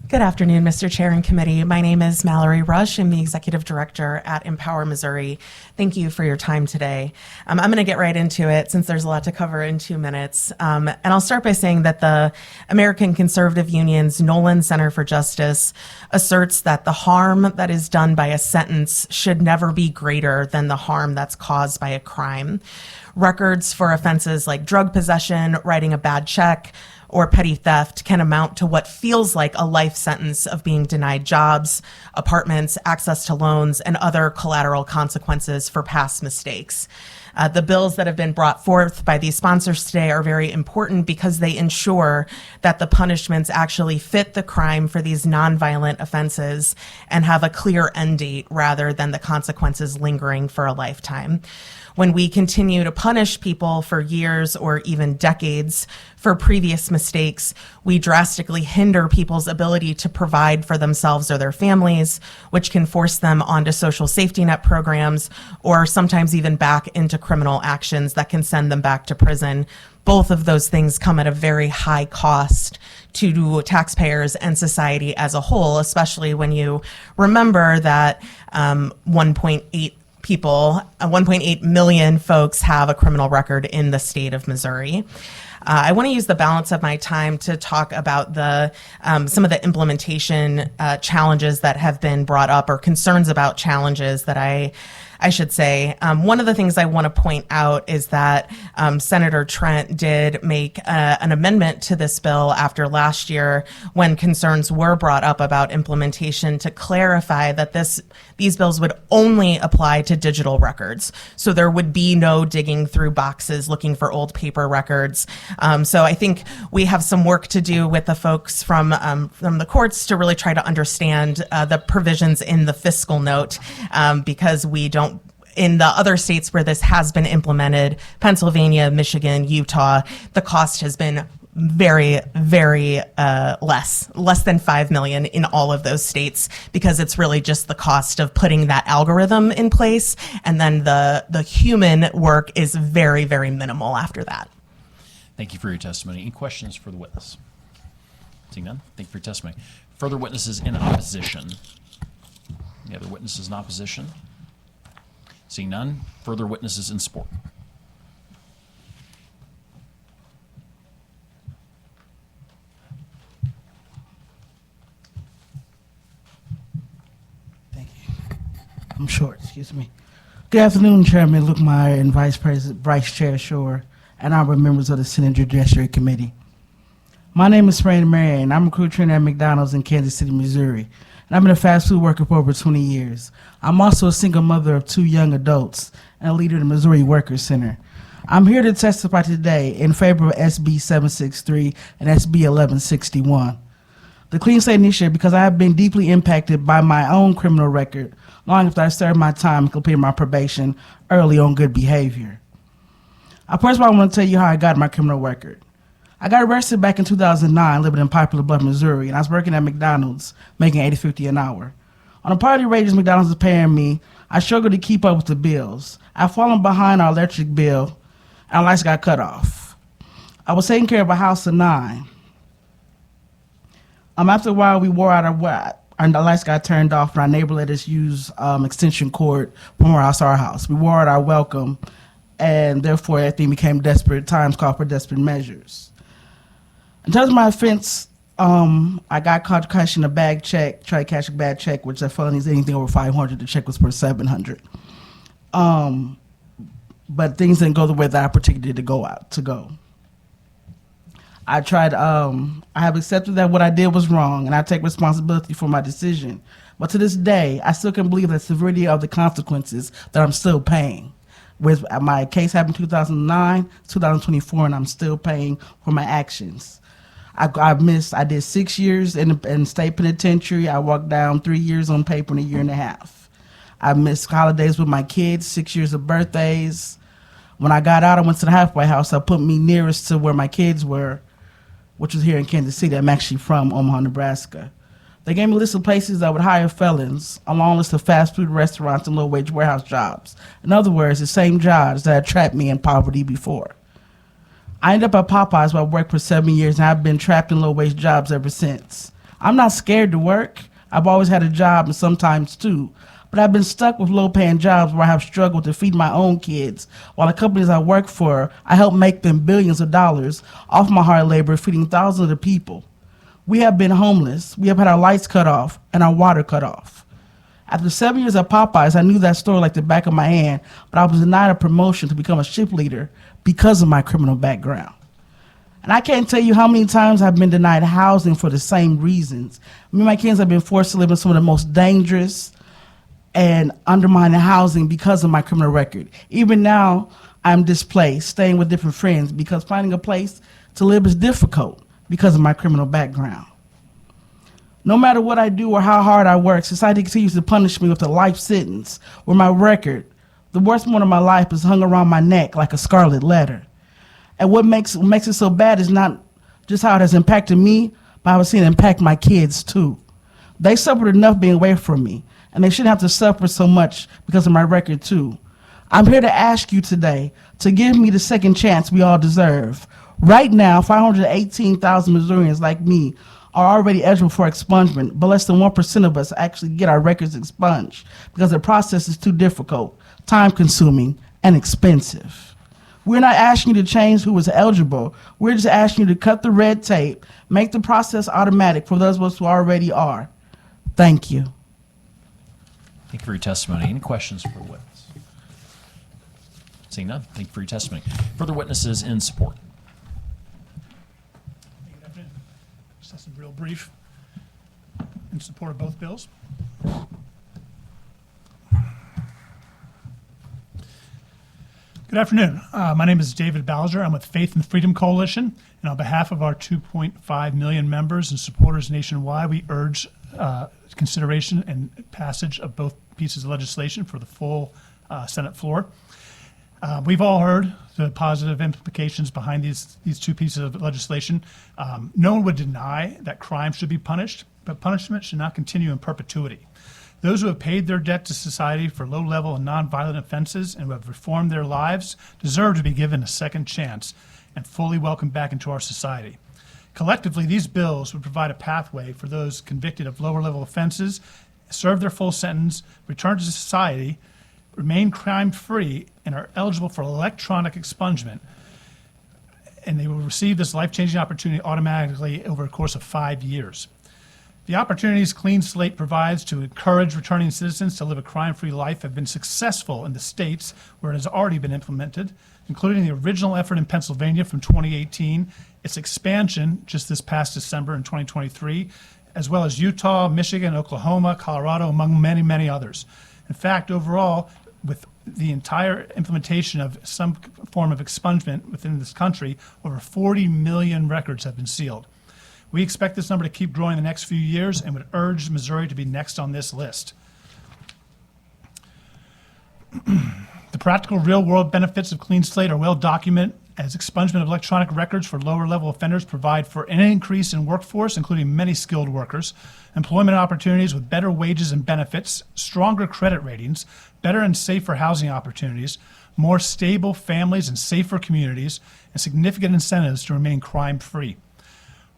Good afternoon, Mr. Chair and Committee. My name is Mallory Rush. I'm the Executive Director at Empower Missouri. Thank you for your time today. I'm going to get right into it since there's a lot to cover in 2 minutes. And I'll start by saying that the American Conservative Union's Nolan Center for Justice asserts that the harm that is done by a sentence should never be greater than the harm that's caused by a crime. Records for offenses like drug possession, writing a bad check, or petty theft can amount to what feels like a life sentence of being denied jobs, apartments, access to loans, and other collateral consequences for past mistakes. The bills that have been brought forth by these sponsors today are very important because they ensure that the punishments actually fit the crime for these nonviolent offenses and have a clear end date rather than the consequences lingering for a lifetime. When we continue to punish people for years or even decades for previous mistakes, we drastically hinder people's ability to provide for themselves or their families, which can force them onto social safety net programs or sometimes even back into criminal actions that can send them back to prison. Both of those things come at a very high cost to taxpayers and society as a whole, especially when you remember that 1.8 million folks have a criminal record in the state of Missouri. I want to use the balance of my time to talk about some of the implementation challenges that have been brought up, or concerns about challenges that I should say. One of the things I want to point out is that Senator Trent did make an amendment to this bill after last year when concerns were brought up about implementation to clarify that these bills would only apply to digital records. So there would be no digging through boxes looking for old paper records. So I think we have some work to do with the folks from the courts to really try to understand the provisions in the fiscal note, because we don't, in the other states where this has been implemented, Pennsylvania, Michigan, Utah, the cost has been very, very less than $5 million in all of those states, because it's really just the cost of putting that algorithm in place, and then the human work is very, very minimal after that. Thank you for your testimony. Any questions for the witness? Seeing none, thank you for your testimony. Further witnesses in opposition? Any other witnesses in opposition? Seeing none, further witnesses in support? Thank you. I'm short, excuse me. Good afternoon, Chairman Luetkemeyer and Vice Chair Schroer, and our members of the Senate Judiciary Committee. My name is Fran Marion. I'm a crew trainer at McDonald's in Kansas City, Missouri. And I've been a fast food worker for over 20 years. I'm also a single mother of 2 young adults and a leader of the Missouri Workers Center. I'm here to testify today in favor of SB736 and SB1161. The Clean Slate Initiative, because I have been deeply impacted by my own criminal record long after I served my time and completed my probation early on good behavior. First of all, I want to tell you how I got my criminal record. I got arrested back in 2009 living in Poplar Bluff, Missouri, and I was working at McDonald's making $80.50 an hour. On the part of the wages McDonald's was paying me, I struggled to keep up with the bills. I've fallen behind our electric bill, and our lights got cut off. I was taking care of a house of 9. After a while, we wore out and the lights got turned off, and our neighbor let us use extension cord from our house. We wore out our welcome, and therefore everything became desperate times, called for desperate measures. In terms of my offense, I got caught cashing a bag check, tried to cash a bad check, which a felony is anything over $500. The check was for $700. But things didn't go the way that I predicted to go. I tried, I have accepted that what I did was wrong, and I take responsibility for my decision. But to this day, I still can believe the severity of the consequences that I'm still paying. With my case happened in 2009, 2024, and I'm still paying for my actions. I did 6 years in state penitentiary. I walked down 3 years on paper in a year and a half. I missed holidays with my kids, 6 years of birthdays. When I got out, I went to the halfway house. That put me nearest to where my kids were, which was here in Kansas City. I'm actually from Omaha, Nebraska. They gave me a list of places that would hire felons, a long list of fast food restaurants and low-wage warehouse jobs. In other words, the same jobs that had trapped me in poverty before. I ended up at Popeyes, where I worked for 7 years, and I've been trapped in low-wage jobs ever since. I'm not scared to work. I've always had a job, and sometimes two. But I've been stuck with low-paying jobs where I have struggled to feed my own kids, while the companies I work for, I help make them billions of dollars off my hard labor, feeding thousands of people. We have been homeless. We have had our lights cut off and our water cut off. After 7 years at Popeyes, I knew that store like the back of my hand, but I was denied a promotion to become a shift leader because of my criminal background. And I can't tell you how many times I've been denied housing for the same reasons. Me and my kids have been forced to live in some of the most dangerous and undermining housing because of my criminal record. Even now, I'm displaced, staying with different friends because finding a place to live is difficult because of my criminal background. No matter what I do or how hard I work, society continues to punish me with a life sentence where my record, the worst moment of my life, is hung around my neck like a scarlet letter. And what makes it so bad is not just how it has impacted me, but how I've seen it impact my kids too. They suffered enough being away from me, and they shouldn't have to suffer so much because of my record too. I'm here to ask you today to give me the second chance we all deserve. Right now, 518,000 Missourians like me are already eligible for expungement, but less than 1% of us actually get our records expunged because the process is too difficult, time-consuming, and expensive. We're not asking you to change who is eligible. We're just asking you to cut the red tape, make the process automatic for those of us who already are. Thank you. Thank you for your testimony. Any questions for the witness? Seeing none, thank you for your testimony. Further witnesses in support. Just real brief in support of both bills. Good afternoon. My name is David Ballinger. I'm with Faith and Freedom Coalition, and on behalf of our 2.5 million members and supporters nationwide, we urge consideration and passage of both pieces of legislation for the full Senate floor. We've all heard the positive implications behind these two pieces of legislation. No one would deny that crime should be punished, but punishment should not continue in perpetuity. Those who have paid their debt to society for low-level and nonviolent offenses and who have reformed their lives deserve to be given a second chance and fully welcomed back into our society. Collectively, these bills would provide a pathway for those convicted of lower-level offenses, serve their full sentence, return to society, remain crime-free, and are eligible for electronic expungement. And they will receive this life-changing opportunity automatically over a course of 5 years. The opportunities Clean Slate provides to encourage returning citizens to live a crime-free life have been successful in the states where it has already been implemented, including the original effort in Pennsylvania from 2018, its expansion just this past December in 2023, as well as Utah, Michigan, Oklahoma, Colorado, among many, many others. In fact, overall, with the entire implementation of some form of expungement within this country, over 40 million records have been sealed. We expect this number to keep growing in the next few years and would urge Missouri to be next on this list. The practical real-world benefits of Clean Slate are well documented, as expungement of electronic records for lower-level offenders provide for an increase in workforce, including many skilled workers, employment opportunities with better wages and benefits, stronger credit ratings, better and safer housing opportunities, more stable families and safer communities, and significant incentives to remain crime-free.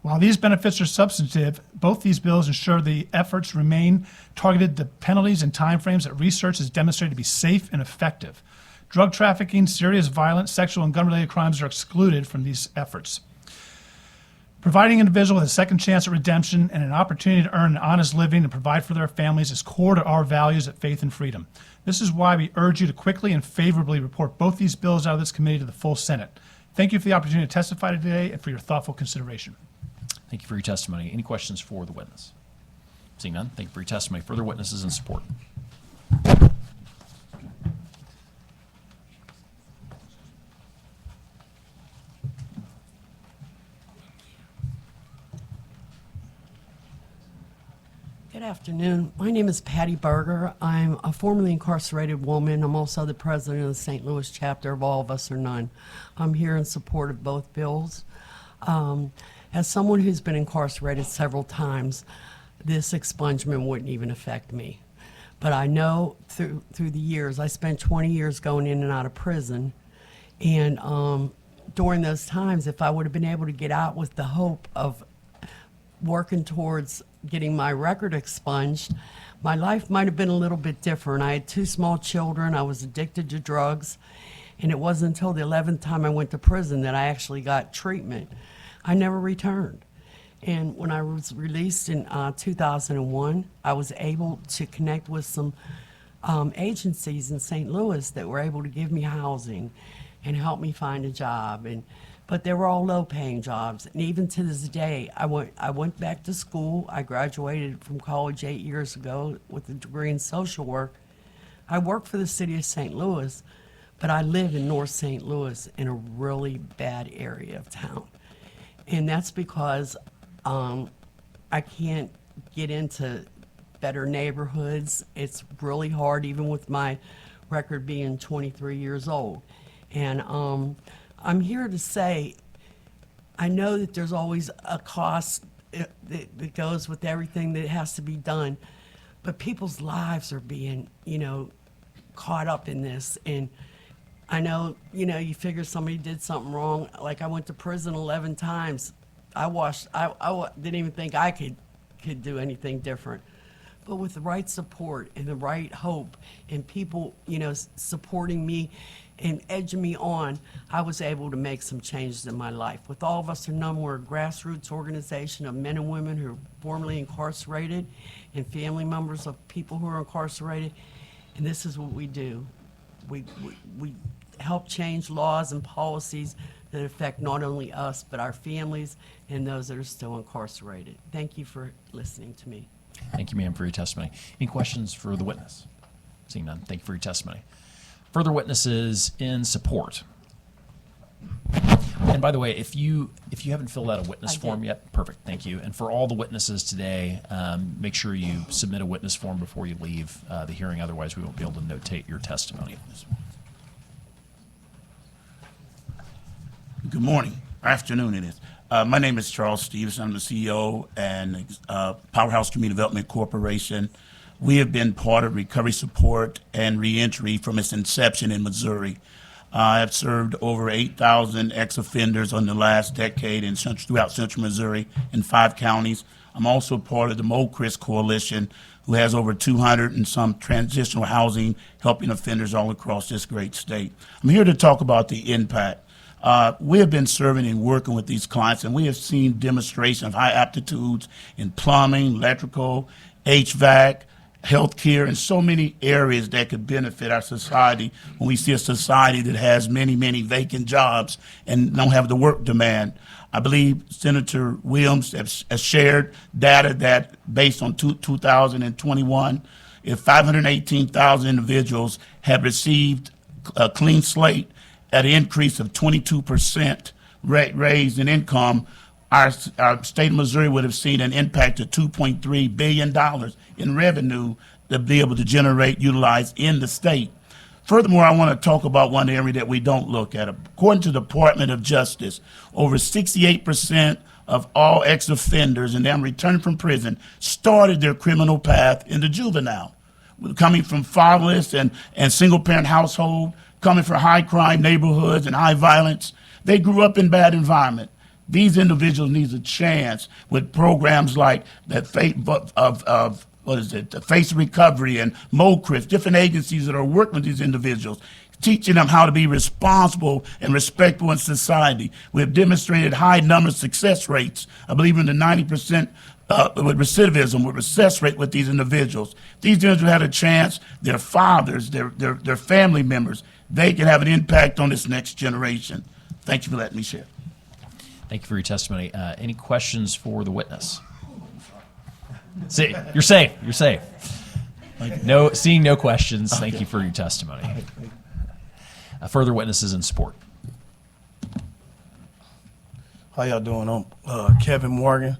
While these benefits are substantive, both these bills ensure the efforts remain targeted to penalties and timeframes that research has demonstrated to be safe and effective. Drug trafficking, serious violent, sexual, and gun-related crimes are excluded from these efforts. Providing individuals with a second chance at redemption and an opportunity to earn an honest living and provide for their families is core to our values at Faith and Freedom. This is why we urge you to quickly and favorably report both these bills out of this committee to the full Senate. Thank you for the opportunity to testify today and for your thoughtful consideration. Thank you for your testimony. Any questions for the witness? Seeing none, thank you for your testimony. Further witnesses in support. Good afternoon. My name is Patty Berger. I'm a formerly incarcerated woman. I'm also the president of the St. Louis chapter of All of Us or None. I'm here in support of both bills. As someone who's been incarcerated several times, this expungement wouldn't even affect me. But I know through the years, I spent 20 years going in and out of prison, and during those times, if I would have been able to get out with the hope of working towards getting my record expunged, my life might have been a little bit different. I had 2 small children, I was addicted to drugs, and it wasn't until the 11th time I went to prison that I actually got treatment. I never returned. And when I was released in 2001, I was able to connect with some agencies in St. Louis that were able to give me housing and help me find a job. But they were all low-paying jobs. And even to this day, I went back to school. I graduated from college 8 years ago with a degree in social work I work for the city of St. Louis, but I live in North St. Louis in a really bad area of town. And that's because I can't get into better neighborhoods. It's really hard, even with my record being 23 years old. And I'm here to say, I know that there's always a cost that goes with everything that has to be done, but people's lives are being, caught up in this. And I know, you figure somebody did something wrong. Like, I went to prison 11 times. I didn't even think I could do anything different. But with the right support and the right hope and people, supporting me and edging me on, I was able to make some changes in my life. With All of Us or None, we're a grassroots organization of men and women who are formerly incarcerated and family members of people who are incarcerated. And this is what we do. We help change laws and policies that affect not only us, but our families and those that are still incarcerated. Thank you for listening to me. Thank you, ma'am, for your testimony. Any questions for the witness? Seeing none, thank you for your testimony. Further witnesses in support. And by the way, if you haven't filled out a witness form yet, perfect, thank you. And for all the witnesses today, make sure you submit a witness form before you leave the hearing, otherwise we won't be able to notate your testimony. Good morning, or afternoon it is. My name is Charles Stevens. I'm the CEO and Powerhouse Community Development Corporation. We have been part of recovery support and reentry from its inception in Missouri. I have served over 8,000 ex-offenders in the last decade throughout central Missouri in 5 counties. I'm also part of the MOCRIS Coalition, who has over 200 and some transitional housing helping offenders all across this great state. I'm here to talk about the impact. We have been serving and working with these clients, and we have seen demonstration of high aptitudes in plumbing, electrical, HVAC, healthcare, and so many areas that could benefit our society when we see a society that has many, many vacant jobs and don't have the work demand. I believe Senator Williams has shared data that based on 2021, if 518,000 individuals have received a clean slate at an increase of 22% raise in income, our state of Missouri would have seen an impact of $2.3 billion in revenue to be able to utilize in the state. Furthermore, I want to talk about one area that we don't look at. According to the Department of Justice, over 68% of all ex-offenders and them returning from prison started their criminal path in the juvenile, coming from fatherless and single-parent household, coming from high-crime neighborhoods and high violence. They grew up in bad environment. These individuals need a chance with programs like that the Face Recovery and MOCRIS, different agencies that are working with these individuals, teaching them how to be responsible and respectful in society. We have demonstrated high number of success rates, I believe in the 90% with recidivism, with success rate with these individuals. These individuals had a chance, their fathers, their family members, they can have an impact on this next generation. Thank you for letting me share. Thank you for your testimony. Any questions for the witness? See, you're safe. You're safe. Seeing no questions. Okay. Thank you for your testimony. Further witnesses in support. How y'all doing? I'm Kevin Morgan.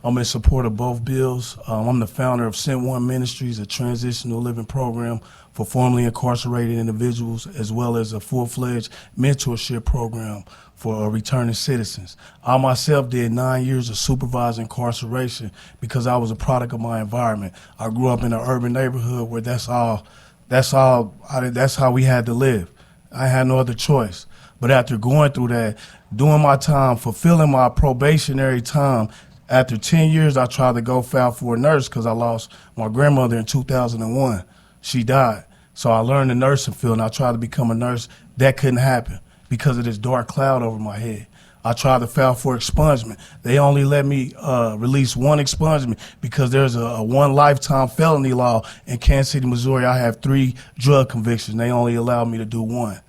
I'm in support of both bills. I'm the founder of Sent One Ministries, a transitional living program for formerly incarcerated individuals, as well as a full-fledged mentorship program for returning citizens. I myself did 9 years of supervised incarceration because I was a product of my environment. I grew up in an urban neighborhood where that's how we had to live. I had no other choice. But after going through that, doing my time, fulfilling my probationary time, after 10 years, I tried to go file for a nurse because I lost my grandmother in 2001. She died. So I learned the nursing field, and I tried to become a nurse. That couldn't happen because of this dark cloud over my head. I tried to file for expungement. They only let me release one expungement because there's a one lifetime felony law in Kansas City, Missouri. I have 3 drug convictions. They only allowed me to do 1.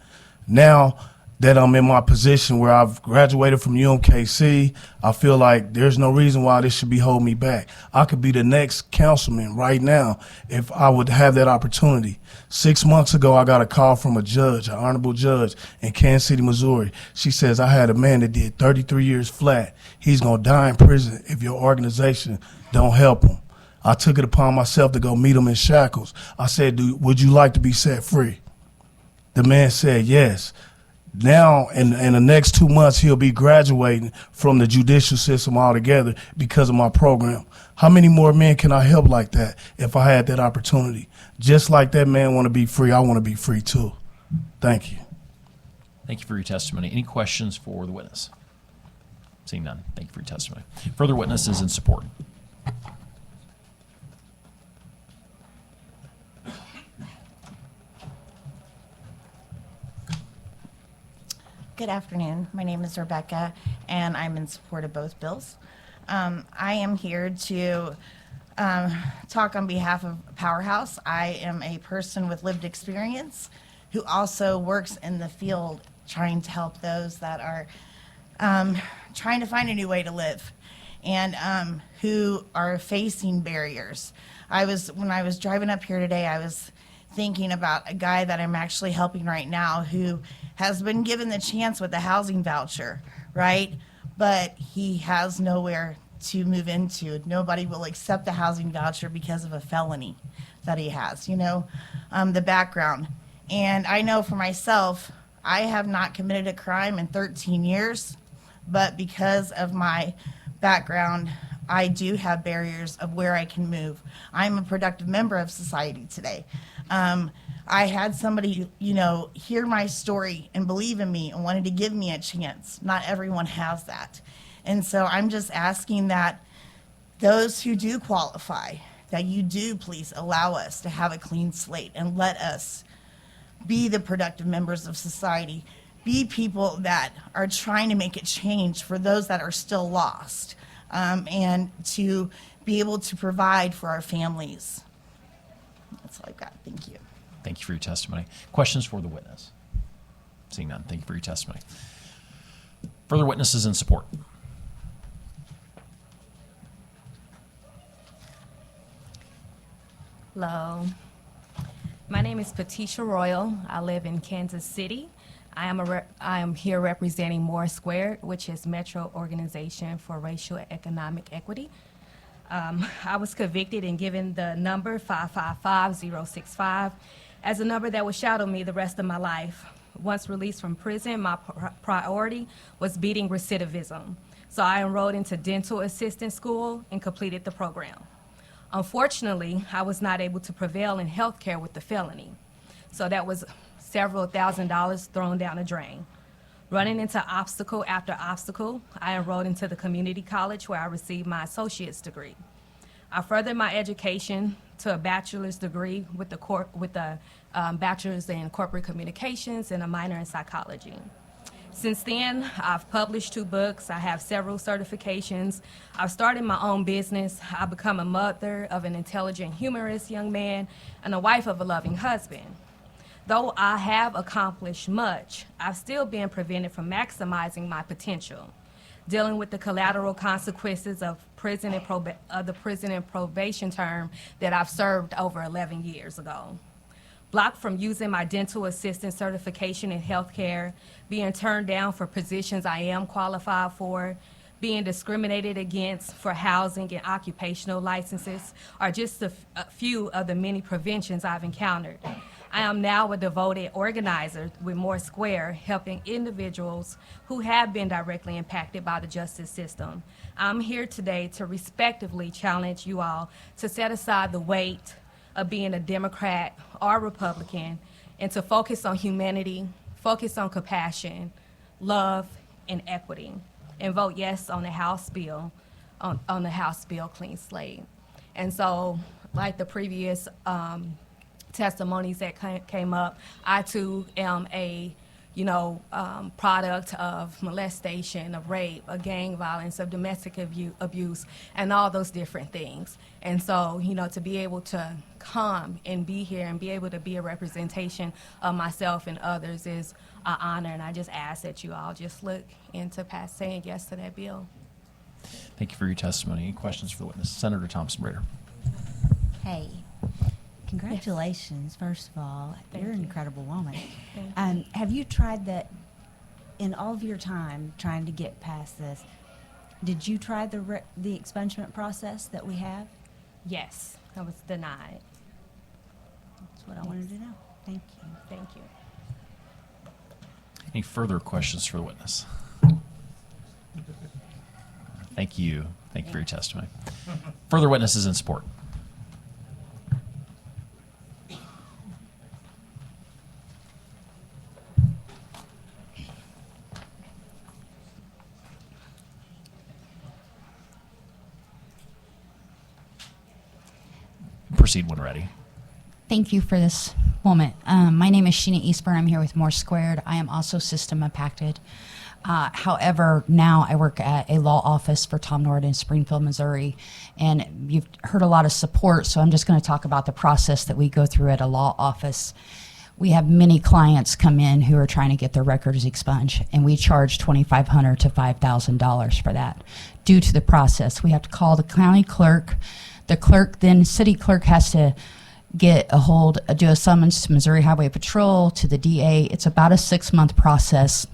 Now, that I'm in my position where I've graduated from UMKC. I feel like there's no reason why this should be holding me back. I could be the next councilman right now if I would have that opportunity. 6 months ago, I got a call from a judge, an honorable judge in Kansas City, Missouri. She says, I had a man that did 33 years flat. He's going to die in prison if your organization don't help him. I took it upon myself to go meet him in shackles. I said, would you like to be set free? The man said yes. Now, in the next 2 months, he'll be graduating from the judicial system altogether because of my program. How many more men can I help like that if I had that opportunity? Just like that man want to be free, I want to be free too. Thank you. Thank you for your testimony. Any questions for the witness? Seeing none, thank you for your testimony. Further witnesses in support? Good afternoon. My name is Rebecca, and I'm in support of both bills. I am here to talk on behalf of Powerhouse. I am a person with lived experience who also works in the field trying to help those that are trying to find a new way to live and who are facing barriers. When I was driving up here today, I was thinking about a guy that I'm actually helping right now who has been given the chance with the housing voucher, right? But he has nowhere to move into. Nobody will accept the housing voucher because of a felony that he has, the background. And I know for myself, I have not committed a crime in 13 years, but because of my background, I do have barriers of where I can move. I'm a productive member of society today. I had somebody, hear my story and believe in me and wanted to give me a chance. Not everyone has that. And so I'm just asking that those who do qualify, that you do please allow us to have a clean slate and let us be the productive members of society, be people that are trying to make a change for those that are still lost, and to be able to provide for our families. That's all I've got. Thank you. Thank you for your testimony. Questions for the witness? Seeing none, thank you for your testimony. Further witnesses in support? Hello. My name is Patricia Royal. I live in Kansas City. I am here representing More Squared, which is Metro Organization for Racial and Economic Equity. I was convicted and given the number 555065 as a number that would shadow me the rest of my life. Once released from prison, my priority was beating recidivism. So I enrolled into dental assistant school and completed the program. Unfortunately, I was not able to prevail in healthcare with the felony. So that was several $1,000s thrown down the drain. Running into obstacle after obstacle, I enrolled into the community college where I received my associate's degree. I furthered my education to a bachelor's degree with the bachelor's in corporate communications and a minor in psychology. Since then, I've published 2 books. I have several certifications. I've started my own business. I've become a mother of an intelligent, humorous young man and a wife of a loving husband. Though I have accomplished much, I've still been prevented from maximizing my potential, dealing with the collateral consequences of the prison and probation term that I've served over 11 years ago. Blocked from using my dental assistant certification in healthcare, being turned down for positions I am qualified for, being discriminated against for housing and occupational licenses are just a few of the many preventions I've encountered. I am now a devoted organizer with More Square, helping individuals who have been directly impacted by the justice system. I'm here today to respectively challenge you all to set aside the weight of being a Democrat or Republican and to focus on humanity, focus on compassion, love, and equity, and vote yes on the House bill, on the House bill Clean Slate. And so, like the previous testimonies that came up, I too am a product of molestation, of rape, of gang violence, of domestic abuse, and all those different things. And so, to be able to come and be here and be able to be a representation of myself and others is an honor, and I just ask that you all just look into saying yes to that bill. Thank you for your testimony. Any questions for the witness? Senator Thompson Raider. Hey, congratulations, first of all. You're an incredible woman. Have you tried that in all of your time trying to get past this? Did you try the expungement process that we have? Yes, I was denied. That's what I wanted to know. Thank you. Thank you. Any further questions for the witness? Thank you. Thank you for your testimony. Further witnesses in support. Proceed when ready. Thank you for this moment. My name is Sheena Eastburn. I'm here with More Squared. I am also system impacted. However, now I work at a law office for Tom Nord in Springfield, Missouri, and you've heard a lot of support, so I'm just going to talk about the process that we go through at a law office. We have many clients come in who are trying to get their records expunged, and we charge $2,500 to $5,000 for that. Due to the process, we have to call the county clerk. The clerk, then city clerk, has to do a summons to Missouri Highway Patrol, to the DA. It's about a 6-month process,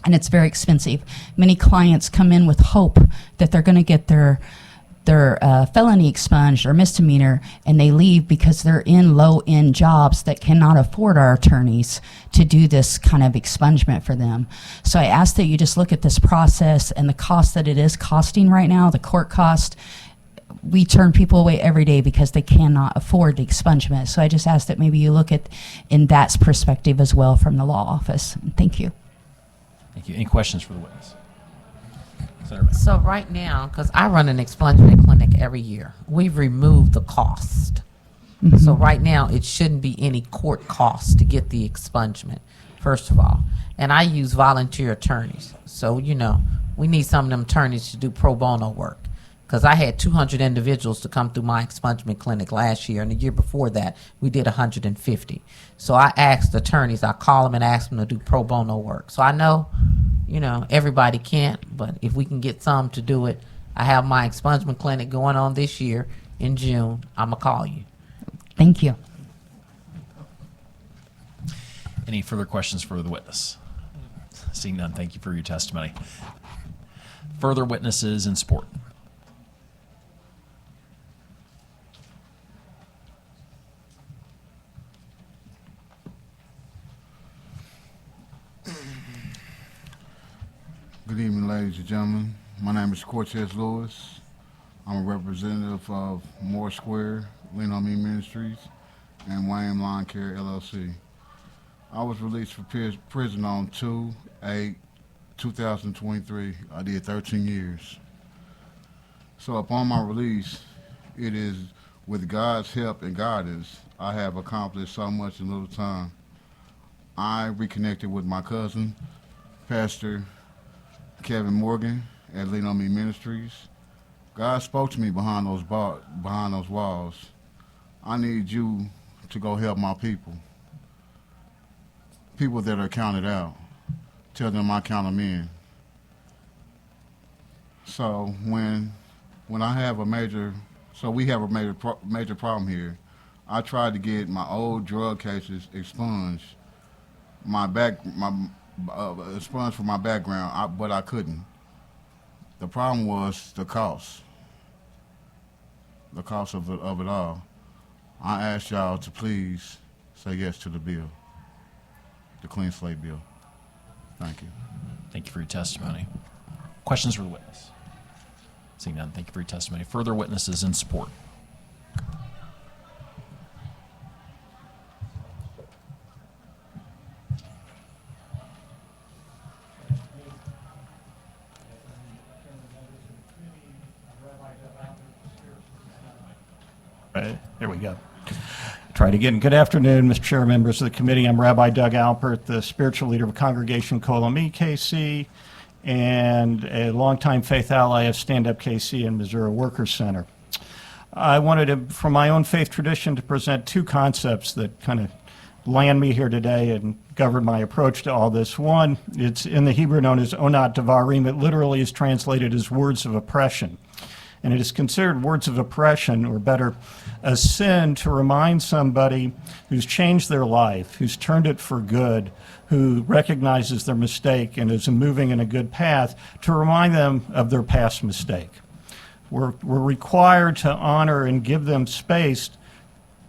and it's very expensive. Many clients come in with hope that they're going to get their felony expunged or misdemeanor, and they leave because they're in low-end jobs that cannot afford our attorneys to do this kind of expungement for them. So I ask that you just look at this process and the cost that it is costing right now, the court cost. We turn people away every day because they cannot afford the expungement. So I just ask that maybe you look at in that perspective as well from the law office. Thank you. Thank you. Any questions for the witness? So right now, because I run an expungement clinic every year, we've removed the cost. Mm-hmm. So right now, it shouldn't be any court cost to get the expungement, first of all. And I use volunteer attorneys. So, we need some of them attorneys to do pro bono work. Because I had 200 individuals to come through my expungement clinic last year, and the year before that, we did 150. So I asked attorneys, I call them and ask them to do pro bono work. So I know, everybody can't, but if we can get some to do it, I have my expungement clinic going on this year in June. I'm going to call you. Thank you. Any further questions for the witness? Seeing none, thank you for your testimony. Further witnesses in support. Good evening, ladies and gentlemen. My name is Cortez Lewis. I'm a representative of Moore Square, Lean On Me Ministries, and Wayne Lawn Care LLC. I was released from prison on 2/8/2023. I did 13 years. So upon my release, it is with God's help and guidance, I have accomplished so much in little time. I reconnected with my cousin, Pastor Kevin Morgan at Lean On Me Ministries. God spoke to me behind those walls. I need you to go help my people that are counted out. Tell them I count them in. So when I have we have a major problem here. I tried to get my old drug cases expunged, expunged from my background, but I couldn't. The problem was the cost of it all. I asked y'all to please say yes to the bill, the clean slate bill. Thank you. Thank you for your testimony. Questions for the witness? Seeing none, thank you for your testimony. Further witnesses in support. Right, there we go. Try it again. Good afternoon, Mr. Chair, members of the committee. I'm Rabbi Doug Alpert, the spiritual leader of Congregation Kolami KC and a longtime faith ally of Stand Up KC and Missouri Workers Center. I wanted to, from my own faith tradition, to present two concepts that kind of land me here today and govern my approach to all this. One, it's in the Hebrew known as onat devarim. It literally is translated as words of oppression. And it is considered words of oppression, or better, a sin to remind somebody who's changed their life, who's turned it for good, who recognizes their mistake and is moving in a good path, to remind them of their past mistake. We're required to honor and give them space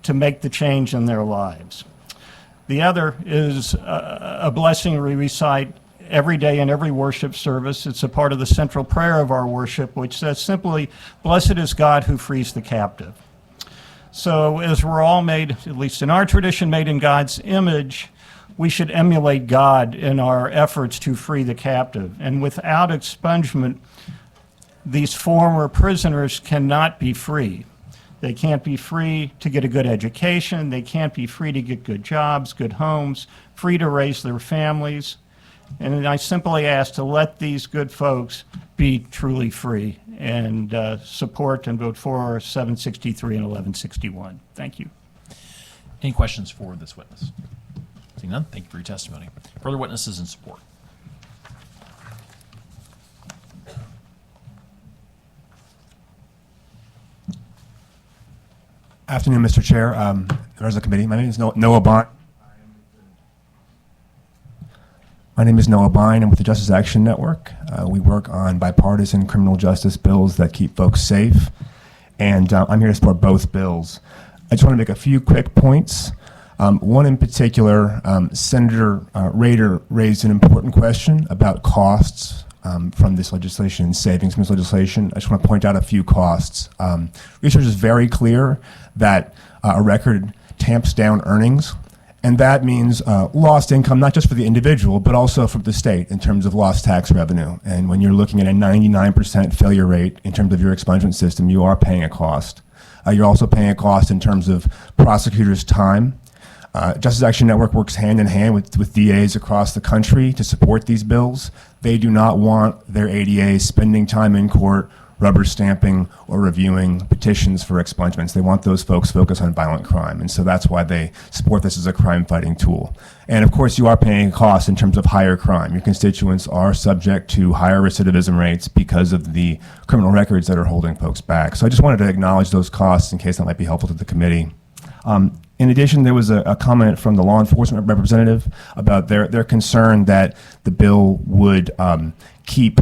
to make the change in their lives. The other is a blessing we recite every day in every worship service. It's a part of the central prayer of our worship, which says simply, "Blessed is God who frees the captive." So as we're all made, at least in our tradition, made in God's image, we should emulate God in our efforts to free the captive. And without expungement, these former prisoners cannot be free. They can't be free to get a good education. They can't be free to get good jobs, good homes, free to raise their families. And I simply ask to let these good folks be truly free, and support and vote for 763 and 1161. Thank you. Any questions for this witness? Seeing none, thank you for your testimony. Further witnesses in support? Afternoon, Mr. Chair, members of the committee. My name is Noah Bond. My name is Noah Bine. I'm with the Justice Action Network. We work on bipartisan criminal justice bills that keep folks safe, and I'm here to support both bills. I just want to make a few quick points. One in particular, Senator Rader raised an important question about costs from this legislation, savings from this legislation. I just want to point out a few costs. Research is very clear that a record tamps down earnings. And that means lost income, not just for the individual, but also for the state in terms of lost tax revenue. And when you're looking at a 99% failure rate in terms of your expungement system, you are paying a cost. You're also paying a cost in terms of prosecutors' time. Justice Action Network works hand in hand with DAs across the country to support these bills. They do not want their ADAs spending time in court rubber stamping or reviewing petitions for expungements. They want those folks focused on violent crime, and so that's why they support this as a crime-fighting tool. And of course, you are paying a cost in terms of higher crime. Your constituents are subject to higher recidivism rates because of the criminal records that are holding folks back. So I just wanted to acknowledge those costs in case that might be helpful to the committee. In addition, there was a comment from the law enforcement representative about their concern that the bill would keep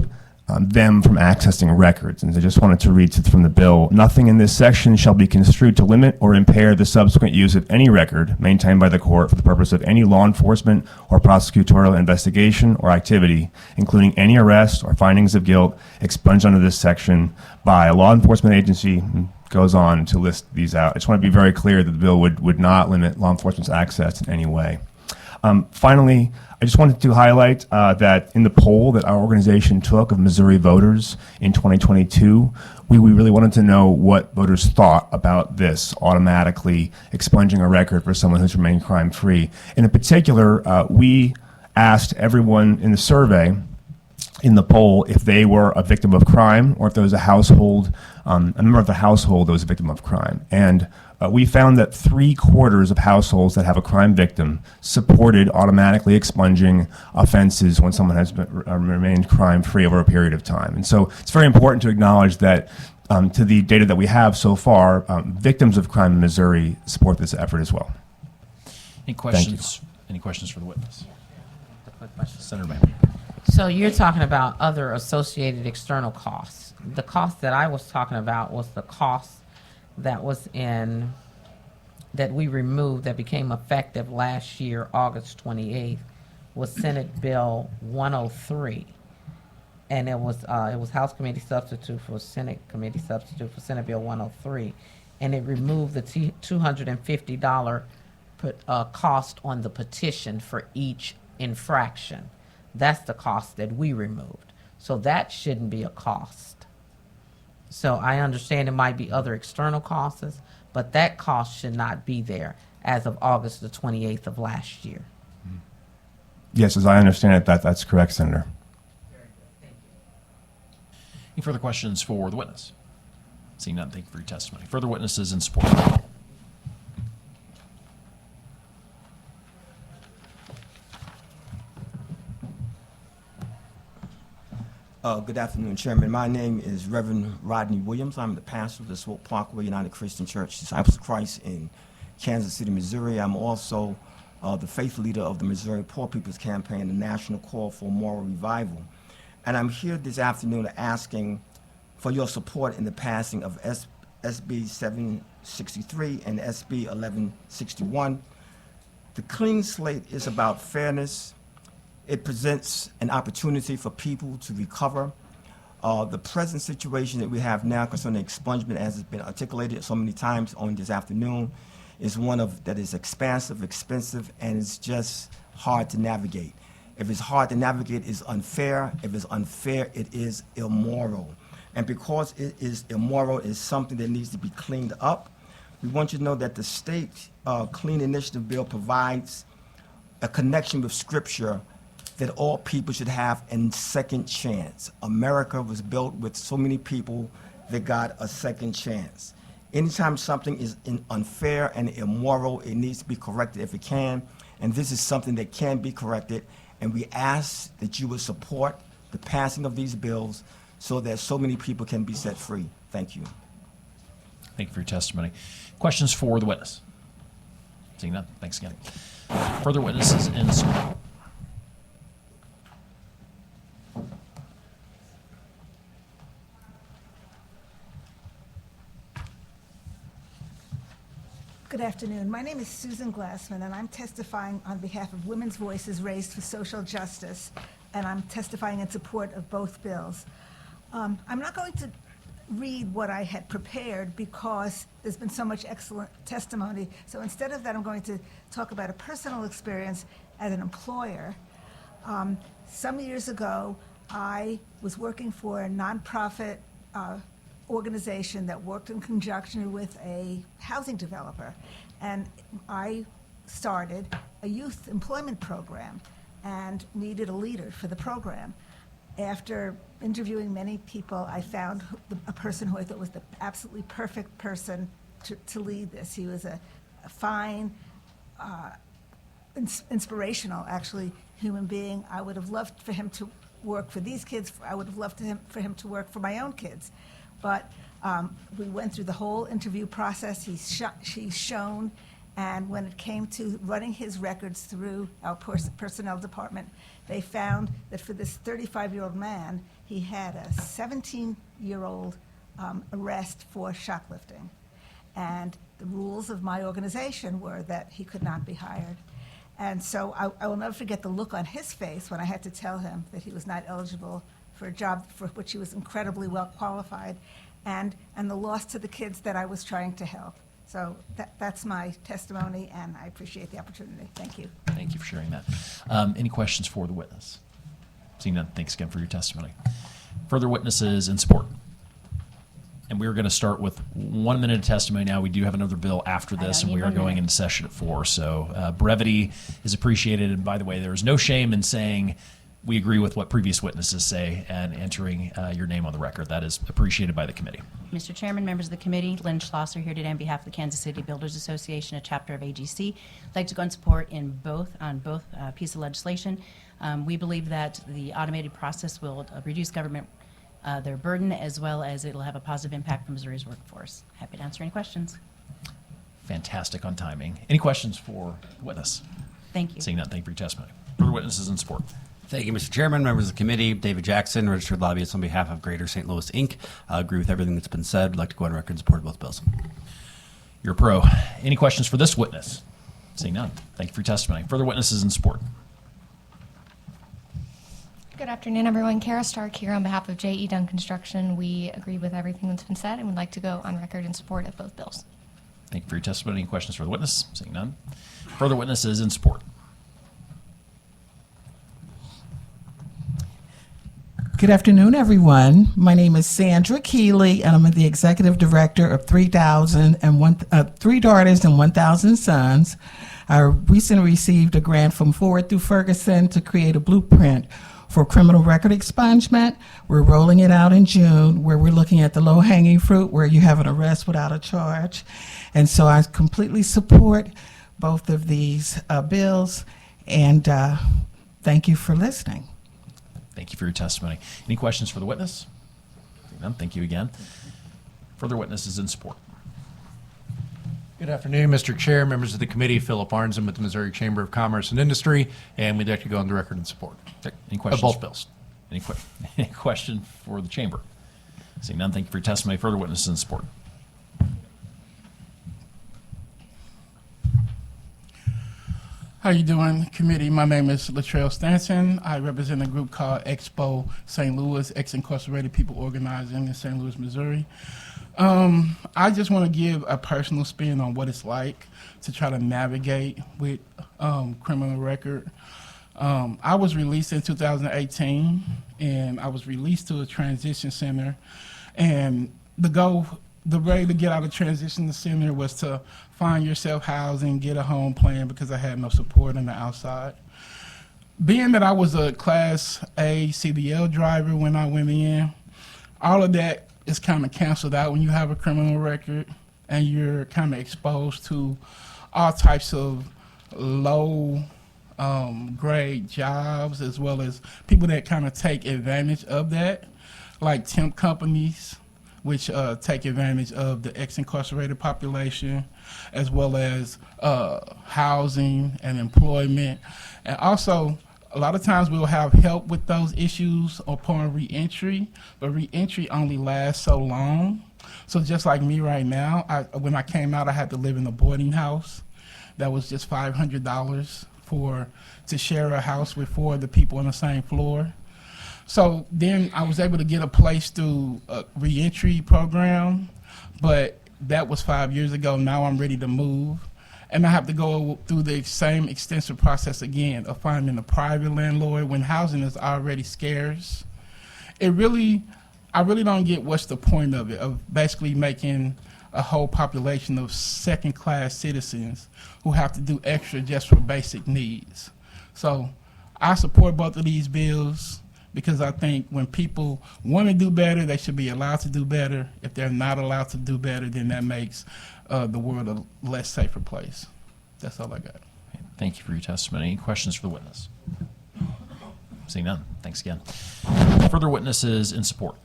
them from accessing records. And I just wanted to read from the bill. Nothing in this section shall be construed to limit or impair the subsequent use of any record maintained by the court for the purpose of any law enforcement or prosecutorial investigation or activity, including any arrest or findings of guilt expunged under this section by a law enforcement agency. Goes on to list these out. I just want to be very clear that the bill would not limit law enforcement's access in any way. Finally, I just wanted to highlight that in the poll that our organization took of Missouri voters in 2022, we really wanted to know what voters thought about this automatically expunging a record for someone who's remained crime-free. And in particular, we asked everyone in the survey, in the poll, if they were a victim of crime or if there was a household, a member of the household that was a victim of crime. And we found that 3/4 of households that have a crime victim supported automatically expunging offenses when someone has remained crime-free over a period of time. And so it's very important to acknowledge that to the data that we have so far, victims of crime in Missouri support this effort as well. Any questions? Any questions for the witness? Senator May. So you're talking about other associated external costs. The cost that I was talking about was the cost that was that we removed that became effective last year, August 28th, was Senate Bill 103. And it was House Committee substitute for Senate Committee substitute for Senate Bill 103. And it removed the $250 cost on the petition for each infraction. That's the cost that we removed. So that shouldn't be a cost. So I understand it might be other external costs, but that cost should not be there. as of August the 28th of last year. Yes, as I understand it, that's correct, Senator. Any further questions for the witness? Seeing none, thank you for your testimony. Further witnesses in support? Good afternoon, Chairman. My name is Reverend Rodney Williams. I'm the pastor of the Swope Parkway United Christian Church, Disciples of Christ in Kansas City, Missouri. I'm also the faith leader of the Missouri Poor People's Campaign, the National Call for Moral Revival. And I'm here this afternoon asking for your support in the passing of SB763 and SB1161. The clean slate is about fairness. It presents an opportunity for people to recover. The present situation that we have now concerning expungement, as has been articulated so many times on this afternoon, is one that is expansive, expensive, and it's just hard to navigate. If it's hard to navigate, it's unfair. If it's unfair, it is immoral. And because it is immoral, it's something that needs to be cleaned up. We want you to know that the state Clean Initiative Bill provides a connection with Scripture that all people should have a second chance. America was built with so many people that got a second chance. Anytime something is unfair and immoral, it needs to be corrected if it can, and this is something that can be corrected, and we ask that you would support the passing of these bills so that so many people can be set free. Thank you. Thank you for your testimony. Questions for the witness? Seeing none, thanks again. Further witnesses in support? Good afternoon. My name is Susan Glassman, and I'm testifying on behalf of Women's Voices Raised for Social Justice, and I'm testifying in support of both bills. I'm not going to read what I had prepared because there's been so much excellent testimony. So instead of that, I'm going to talk about a personal experience as an employer. Some years ago, I was working for a nonprofit organization that worked in conjunction with a housing developer. And I started a youth employment program and needed a leader for the program. After interviewing many people, I found a person who I thought was the absolutely perfect person to lead this. He was a fine, inspirational, actually, human being. I would have loved for him to work for these kids. I would have loved for him to work for my own kids. But we went through the whole interview process. He's shown, and when it came to running his records through our personnel department, they found that for this 35-year-old man, he had a 17-year-old arrest for shoplifting. And the rules of my organization were that he could not be hired. And so I will never forget the look on his face when I had to tell him that he was not eligible for a job for which he was incredibly well qualified, and the loss to the kids that I was trying to help. So that's my testimony, and I appreciate the opportunity. Thank you. Thank you for sharing that. Any questions for the witness? Seeing none, thanks again for your testimony. Further witnesses in support? And we're going to start with 1 minute of testimony now. We do have another bill after this, and we are going into session at 4. So brevity is appreciated. And by the way, there is no shame in saying we agree with what previous witnesses say and entering your name on the record. That is appreciated by the committee. Mr. Chairman, members of the committee, Lynn Schlosser here today on behalf of the Kansas City Builders Association, a chapter of AGC. I'd like to go in support on both pieces of legislation. We believe that the automated process will reduce government their burden, as well as it will have a positive impact for Missouri's workforce. Happy to answer any questions. Fantastic on timing. Any questions for the witness? Thank you. Seeing none, thank you for your testimony. Further witnesses in support? Thank you, Mr. Chairman, members of the committee. David Jackson, registered lobbyist on behalf of Greater St. Louis, Inc. I agree with everything that's been said. I'd like to go on record in support of both bills. You're a pro. Any questions for this witness? Seeing none, thank you for your testimony. Further witnesses in support? Good afternoon, everyone. Kara Stark here on behalf of J.E. Dunn Construction. We agree with everything that's been said and would like to go on record in support of both bills. Thank you for your testimony. Any questions for the witness? Seeing none. Further witnesses in support? Good afternoon, everyone. My name is Sandra Keeley, and I'm the executive director of 3 Daughters and 1,000 Sons. I recently received a grant from Ford through Ferguson to create a blueprint for criminal record expungement. We're rolling it out in June, where we're looking at the low-hanging fruit, where you have an arrest without a charge. And so I completely support both of these bills, and thank you for listening. Thank you for your testimony. Any questions for the witness? None. Thank you again. Further witnesses in support. Good afternoon, Mr. Chair, members of the committee. Philip Arnzen with the Missouri Chamber of Commerce and Industry, and we'd like to go on the record in support Any questions? of both bills. Any question for the chamber? Seeing none, thank you for your testimony. Further witnesses in support. How you doing, committee? My name is Latrell Stanton. I represent a group called Expo St. Louis, ex-incarcerated people organizing in St. Louis, Missouri. I just want to give a personal spin on what it's like to try to navigate with criminal record. I was released in 2018, and I was released to a transition center. And the way to get out of transition center was to find yourself housing, get a home plan, because I had no support on the outside. Being that I was a Class A CDL driver when I went in, all of that is kind of canceled out when you have a criminal record, and you're kind of exposed to all types of low grade jobs, as well as people that kind of take advantage of that, like temp companies, which take advantage of the ex-incarcerated population, as well as housing and employment. And also, a lot of times we'll have help with those issues upon reentry, but reentry only lasts so long. So just like me right now, when I came out, I had to live in a boarding house. That was just $500 to share a house with 4 of the people on the same floor. So then I was able to get a place through a reentry program, but that was 5 years ago. Now I'm ready to move. And I have to go through the same extensive process again of finding a private landlord when housing is already scarce. I really don't get what's the point of it, of basically making a whole population of second-class citizens who have to do extra just for basic needs. So I support both of these bills, because I think when people want to do better, they should be allowed to do better. If they're not allowed to do better, then that makes the world a less safer place. That's all I got. Thank you for your testimony. Any questions for the witness? Seeing none. Thanks again. Further witnesses in support.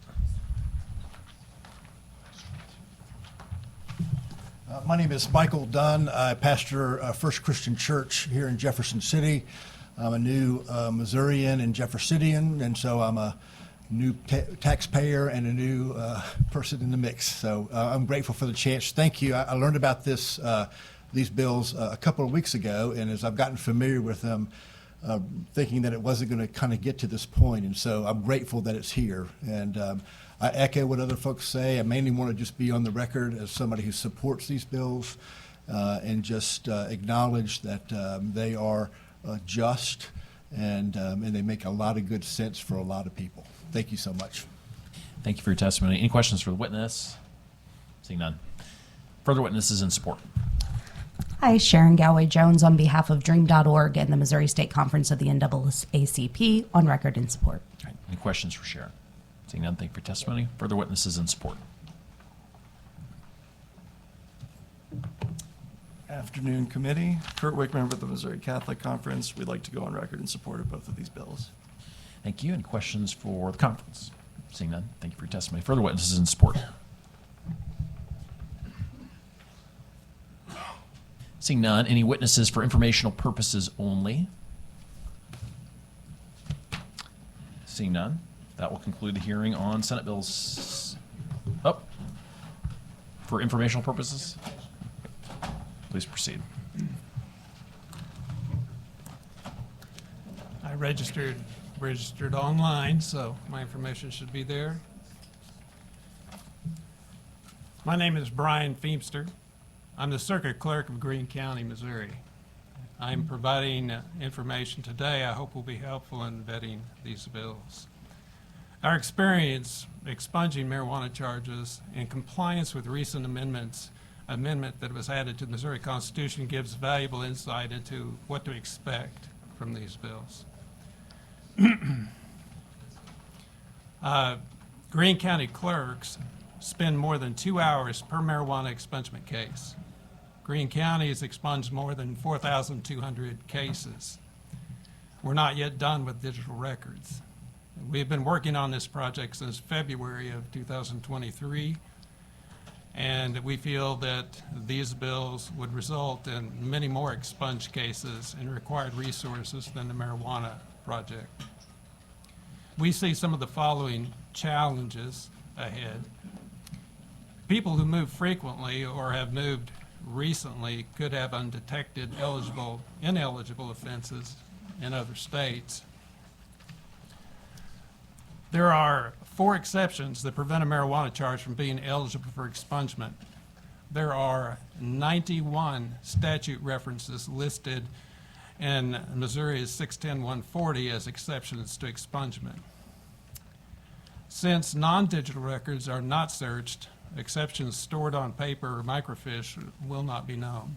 My name is Michael Dunn. I pastor First Christian Church here in Jefferson City. I'm a new Missourian and Jeffersonian, and so I'm a new taxpayer and a new person in the mix. So I'm grateful for the chance. Thank you. I learned about these bills a couple of weeks ago, and as I've gotten familiar with them, thinking that it wasn't going to kind of get to this point, and so I'm grateful that it's here. And I echo what other folks say. I mainly want to just be on the record as somebody who supports these bills and just acknowledge that they are just and they make a lot of good sense for a lot of people. Thank you so much. Thank you for your testimony. Any questions for the witness? Seeing none. Further witnesses in support. Hi, Sharon Galway Jones on behalf of Dream.org and the Missouri State Conference of the NAACP, on record in support. All right. Any questions for Sharon? Seeing none, thank you for your testimony. Further witnesses in support. Afternoon, committee. Kurt Wick, member of the Missouri Catholic Conference. We'd like to go on record in support of both of these bills. Thank you. Any questions for the conference? Seeing none, thank you for your testimony. Further witnesses in support. Seeing none, any witnesses for informational purposes only? Seeing none, that will conclude the hearing on Senate bills. Oh, for informational purposes? Please proceed. I registered online, so my information should be there. My name is Brian Feemster. I'm the Circuit Clerk of Greene County, Missouri. I'm providing information today I hope will be helpful in vetting these bills. Our experience expunging marijuana charges in compliance with recent amendment that was added to the Missouri Constitution gives valuable insight into what to expect from these bills. Greene County clerks spend more than 2 hours per marijuana expungement case. Greene County has expunged more than 4,200 cases. We're not yet done with digital records. We've been working on this project since February of 2023, and we feel that these bills would result in many more expunged cases and required resources than the marijuana project. We see some of the following challenges ahead. People who move frequently or have moved recently could have undetected ineligible offenses in other states. There are 4 exceptions that prevent a marijuana charge from being eligible for expungement. There are 91 statute references listed in Missouri's 610-140 as exceptions to expungement. Since non-digital records are not searched, exceptions stored on paper or microfiche will not be known.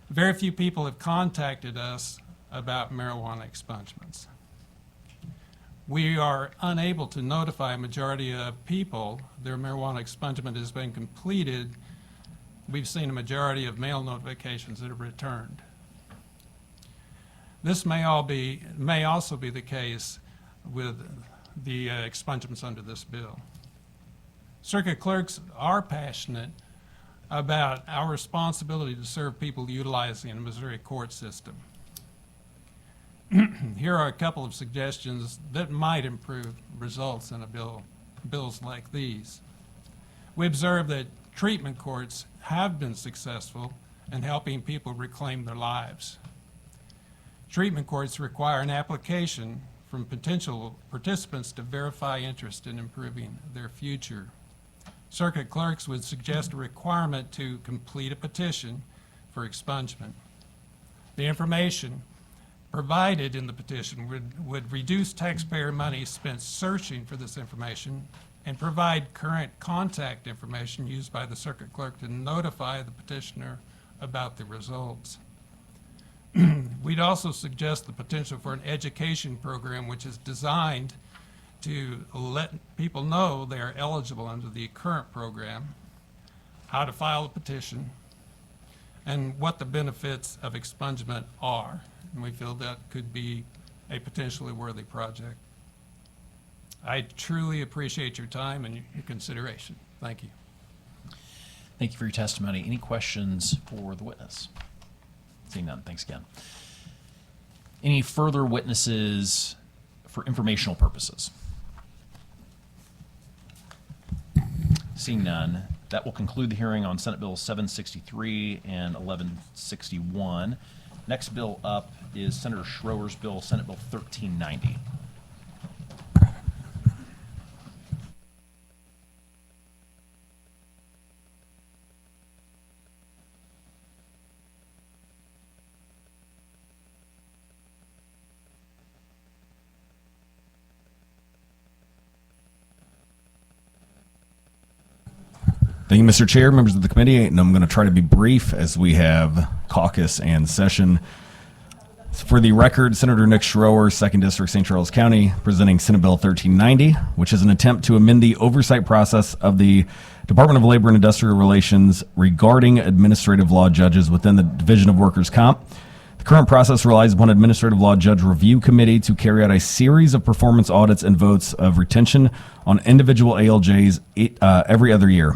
Very few people have contacted us about marijuana expungements. We are unable to notify a majority of people their marijuana expungement has been completed. We've seen a majority of mail notifications that have returned. This may also be the case with the expungements under this bill. Circuit clerks are passionate about our responsibility to serve people utilizing the Missouri court system. Here are a couple of suggestions that might improve results in bills like these. We observe that treatment courts have been successful in helping people reclaim their lives. Treatment courts require an application from potential participants to verify interest in improving their future. Circuit clerks would suggest a requirement to complete a petition for expungement. The information provided in the petition would reduce taxpayer money spent searching for this information and provide current contact information used by the circuit clerk to notify the petitioner about the results. We'd also suggest the potential for an education program which is designed to let people know they are eligible under the current program, how to file a petition, and what the benefits of expungement are. And we feel that could be a potentially worthy project. I truly appreciate your time and your consideration. Thank you. Thank you for your testimony. Any questions for the witness? Seeing none, thanks again. Any further witnesses for informational purposes? Seeing none, that will conclude the hearing on Senate Bill 763 and 1161. Next bill up is Senator Schroer's bill, Senate Bill 1390. Thank you, Mr. Chair, members of the committee, and I'm going to try to be brief as we have caucus and session. For the record, Senator Nick Schroer, 2nd District, St. Charles County, presenting Senate Bill 1390, which is an attempt to amend the oversight process of the Department of Labor and Industrial Relations regarding administrative law judges within the Division of Workers' Comp. The current process relies upon Administrative Law Judge Review Committee to carry out a series of performance audits and votes of retention on individual ALJs every other year.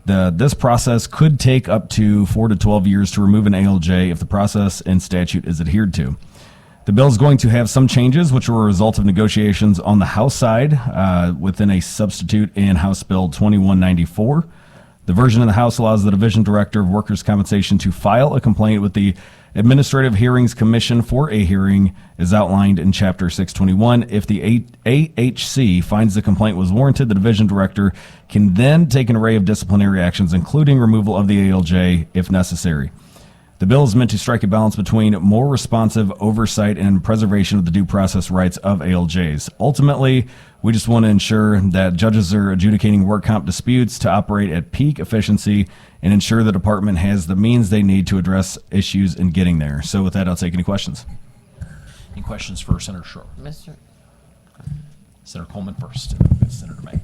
This process could take up to 4 to 12 years to remove an ALJ if the process and statute is adhered to. The bill is going to have some changes, which are a result of negotiations on the House side within a substitute in House Bill 2194. The version in the House allows the Division Director of Workers' Compensation to file a complaint with the Administrative Hearings Commission for a hearing as outlined in Chapter 621. If the AHC finds the complaint was warranted, the Division Director can then take an array of disciplinary actions, including removal of the ALJ if necessary. The bill is meant to strike a balance between more responsive oversight and preservation of the due process rights of ALJs. Ultimately, we just want to ensure that judges are adjudicating work comp disputes to operate at peak efficiency and ensure the department has the means they need to address issues in getting there. So with that, I'll take any questions. Any questions for Senator Schroer? Mr. Senator Coleman first, and then Senator May.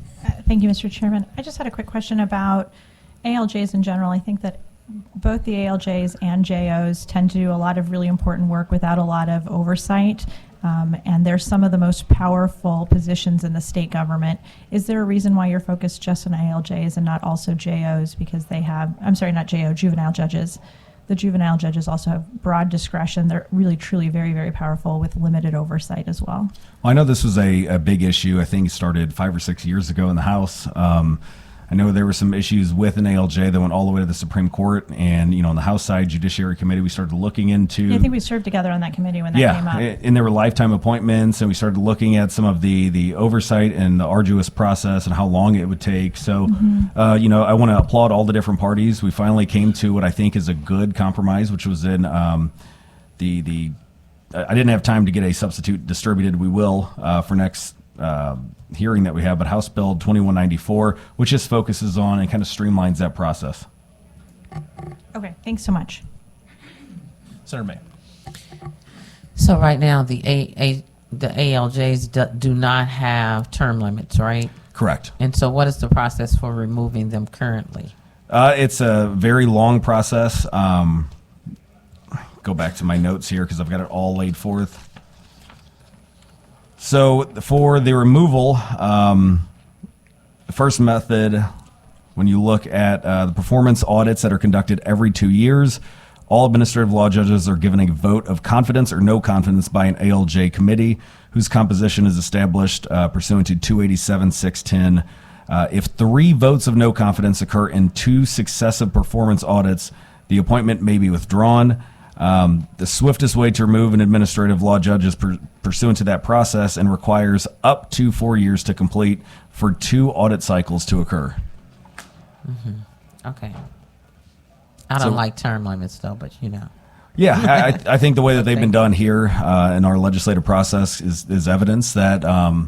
Thank you, Mr. Chairman. I just had a quick question about ALJs in general. I think that both the ALJs and JOs tend to do a lot of really important work without a lot of oversight, and they're some of the most powerful positions in the state government. Is there a reason why you're focused just on ALJs and not also JOs? Because they have, I'm sorry, not JO, juvenile judges. The juvenile judges also have broad discretion. They're really, truly very, very powerful with limited oversight as well. Well, I know this was a big issue. I think it started 5 or 6 years ago in the House. I know there were some issues with an ALJ that went all the way to the Supreme Court, and on the House side, Judiciary Committee, we started looking into. Yeah, I think we served together on that committee when that came up. And there were lifetime appointments, and we started looking at some of the oversight and the arduous process and how long it would take. So, I want to applaud all the different parties. We finally came to what I think is a good compromise, which was in I didn't have time to get a substitute distributed. We will for next hearing that we have, but House Bill 2194, which just focuses on and kind of streamlines that process. Okay, thanks so much. Senator May. So right now, the ALJs do not have term limits, right? Correct. And so what is the process for removing them currently? It's a very long process. Go back to my notes here because I've got it all laid forth. So for the removal, the first method, when you look at the performance audits that are conducted every 2 years, all administrative law judges are given a vote of confidence or no confidence by an ALJ committee whose composition is established pursuant to 287-610. If 3 votes of no confidence occur in 2 successive performance audits, the appointment may be withdrawn. The swiftest way to remove an administrative law judge is pursuant to that process and requires up to 4 years to complete for 2 audit cycles to occur. Okay. I don't like term limits though, but Yeah, I think the way that they've been done here in our legislative process is evidence that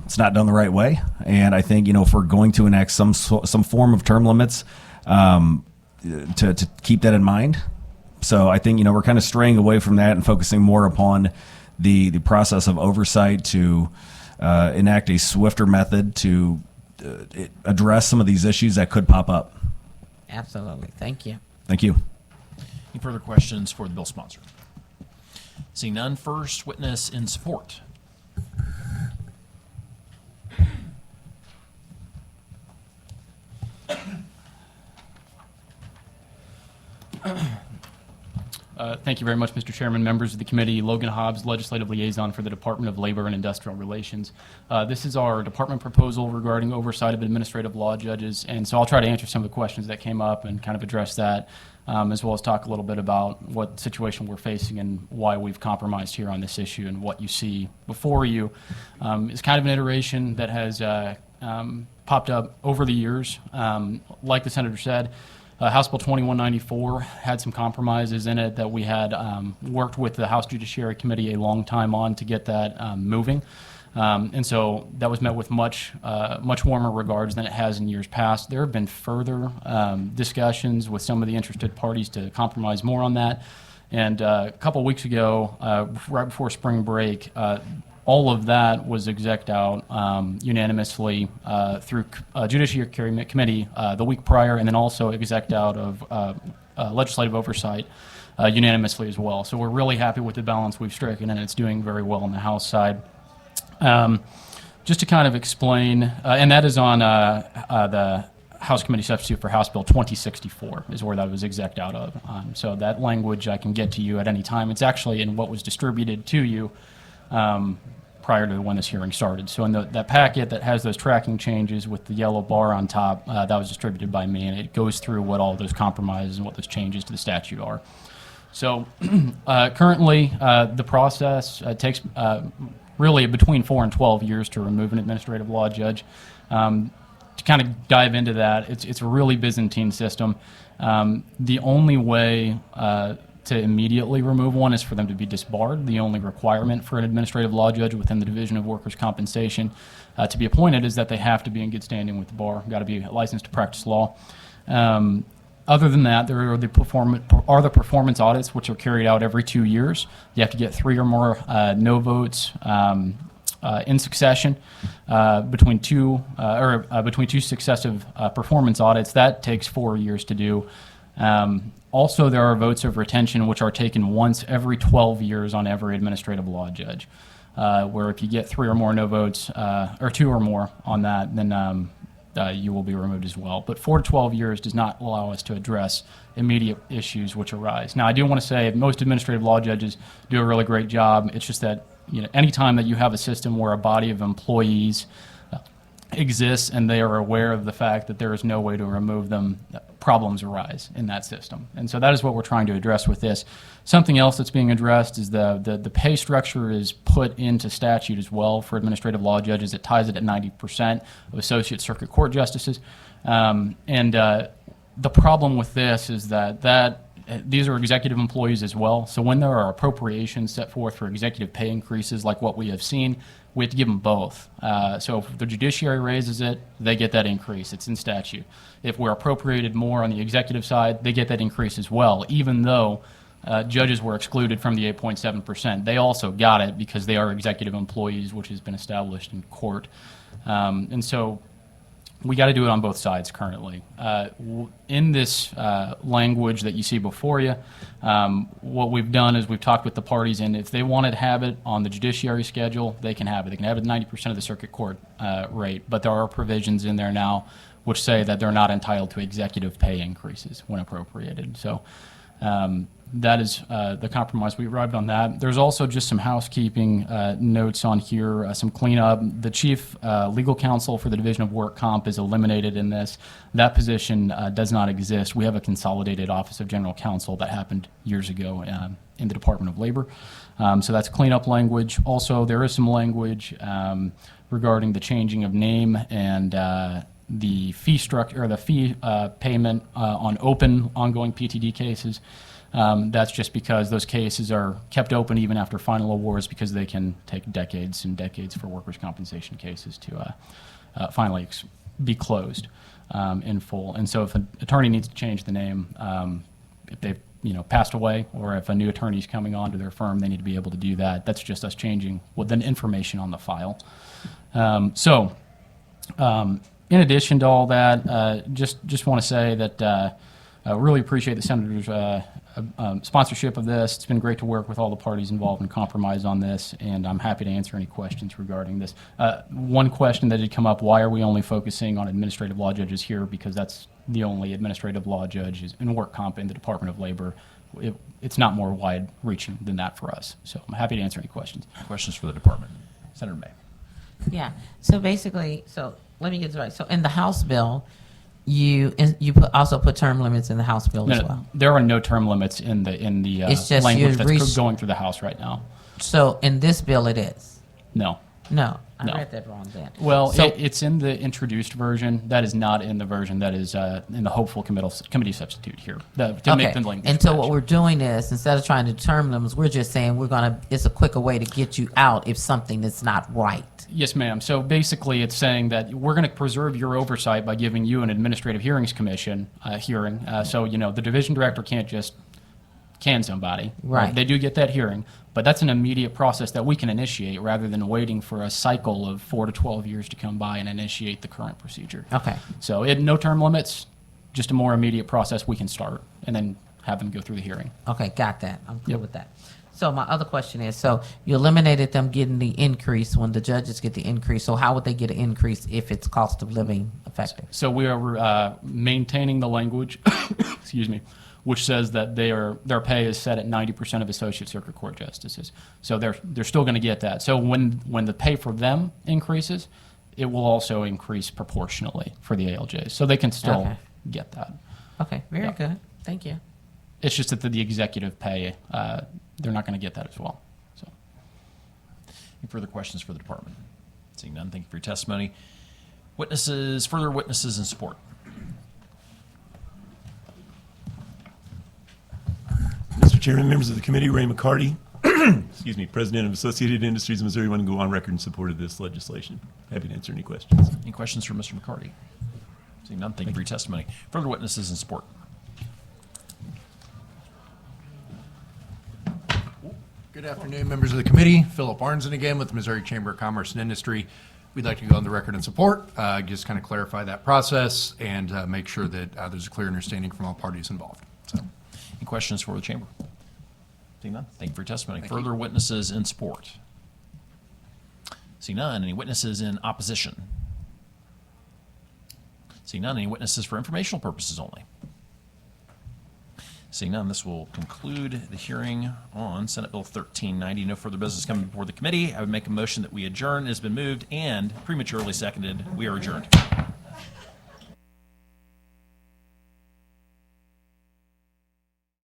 it's not done the right way. And I think, if we're going to enact some form of term limits, to keep that in mind. So I think, we're kind of straying away from that and focusing more upon the process of oversight to enact a swifter method to address some of these issues that could pop up. Absolutely. Thank you. Thank you. Any further questions for the bill sponsor? Seeing none, first witness in support. Thank you very much, Mr. Chairman, members of the committee. Logan Hobbs, Legislative Liaison for the Department of Labor and Industrial Relations. This is our department proposal regarding oversight of administrative law judges, and so I'll try to answer some of the questions that came up and kind of address that, as well as talk a little bit about what situation we're facing and why we've compromised here on this issue. And what you see before you is kind of an iteration that has popped up over the years. Like the Senator said, House Bill 2194 had some compromises in it that we had worked with the House Judiciary Committee a long time on to get that moving. And so that was met with much warmer regards than it has in years past. There have been further discussions with some of the interested parties to compromise more on that. And a couple of weeks ago, right before spring break, all of that was exec'd out unanimously through Judiciary Committee the week prior, and then also exec'd out of legislative oversight unanimously as well. So we're really happy with the balance we've stricken, and it's doing very well on the House side. Just to kind of explain, and that is on the House Committee substitute for House Bill 2064 is where that was exec'd out of. So that language I can get to you at any time. It's actually in what was distributed to you prior to when this hearing started. So in that packet that has those tracking changes with the yellow bar on top, that was distributed by me, and it goes through what all those compromises and what those changes to the statute are. So currently, the process takes really between 4 and 12 years to remove an administrative law judge. To kind of dive into that, it's a really Byzantine system. The only way to immediately remove one is for them to be disbarred. The only requirement for an administrative law judge within the Division of Workers' Compensation to be appointed is that they have to be in good standing with the bar, got to be licensed to practice law. Other than that, there are the performance audits, which are carried out every 2 years. You have to get 3 or more no votes in succession between two successive performance audits. That takes 4 years to do. Also, there are votes of retention, which are taken once every 12 years on every administrative law judge, where if you get 3 or more no votes, or 2 or more on that, then you will be removed as well. But 4 to 12 years does not allow us to address immediate issues which arise. Now, I do want to say most administrative law judges do a really great job. It's just that, any time that you have a system where a body of employees exists and they are aware of the fact that there is no way to remove them, problems arise in that system. And so that is what we're trying to address with this. Something else that's being addressed is the pay structure is put into statute as well for administrative law judges. It ties it at 90% of associate circuit court justices. The problem with this is that these are executive employees as well. So when there are appropriations set forth for executive pay increases like what we have seen, we have to give them both. So if the judiciary raises it, they get that increase. It's in statute. If we're appropriated more on the executive side, they get that increase as well, even though judges were excluded from the 8.7%. They also got it because they are executive employees, which has been established in court. And so we got to do it on both sides currently. In this language that you see before you, what we've done is we've talked with the parties, and if they wanted to have it on the judiciary schedule, they can have it. They can have it 90% of the circuit court rate, but there are provisions in there now which say that they're not entitled to executive pay increases when appropriated. So that is the compromise. We arrived on that. There's also just some housekeeping notes on here, some cleanup. The chief legal counsel for the Division of Work Comp is eliminated in this. That position does not exist. We have a consolidated Office of General Counsel that happened years ago in the Department of Labor. So that's cleanup language. Also, there is some language regarding the changing of name and the fee structure or the fee payment on open ongoing PTD cases. That's just because those cases are kept open even after final awards because they can take decades and decades for workers' compensation cases to finally be closed in full. And so if an attorney needs to change the name, if they've passed away or if a new attorney is coming on to their firm, they need to be able to do that. That's just us changing the information on the file. In addition to all that, just want to say that I really appreciate the Senator's sponsorship of this. It's been great to work with all the parties involved and compromise on this, and I'm happy to answer any questions regarding this. One question that had come up, why are we only focusing on administrative law judges here? Because that's the only administrative law judge in work comp in the Department of Labor. It's not more wide-reaching than that for us. So I'm happy to answer any questions. Questions for the department? Senator May. Yeah. So basically, let me get this right. So in the House bill, you also put term limits in the House bill as well. There are no term limits in the it's just language that's going through the House right now. So in this bill, it is. No. I read that wrong then. Well, it's in the introduced version. That is not in the version that is in the hopeful committee substitute here. Make the language and so match. what we're doing is, instead of trying to determine them, we're just saying it's a quicker way to get you out if something is not right. Yes, ma'am. So basically, it's saying that we're going to preserve your oversight by giving you an administrative hearings commission hearing. So the division director can't just can somebody. Right. They do get that hearing, but that's an immediate process that we can initiate rather than waiting for a cycle of 4 to 12 years to come by and initiate the current procedure. Okay. So no term limits, just a more immediate process we can start and then have them go through the hearing. Okay, got that. I'm good with that. So my other question is, so you eliminated them getting the increase when the judges get the increase. So how would they get an increase if it's cost of living effective? So we are maintaining the language, excuse me, which says that their pay is set at 90% of associate circuit court justices. So they're still going to get that. So when the pay for them increases, it will also increase proportionally for the ALJs. So they can still get that. Okay, very good. Thank you. It's just that the executive pay, they're not going to get that as well. So, any further questions for the department? Seeing none, thank you for your testimony. Further witnesses in support. Mr. Chairman, members of the committee, Ray McCarty, excuse me, President of Associated Industries of Missouri, want to go on record in support of this legislation. Happy to answer any questions. Any questions for Mr. McCarty? Seeing none, thank you for your testimony. Further witnesses in support? Good afternoon, members of the committee. Philip Arnzen again with the Missouri Chamber of Commerce and Industry. We'd like to go on the record in support, just kind of clarify that process and make sure that there's a clear understanding from all parties involved. So, any questions for the chamber? Seeing none, thank you for your testimony. Thank Further you. witnesses in support? Seeing none, any witnesses in opposition? Seeing none, any witnesses for informational purposes only? Seeing none, this will conclude the hearing on Senate Bill 1390. No further business coming before the committee. I would make a motion that we adjourn. It has been moved and prematurely seconded. We are adjourned.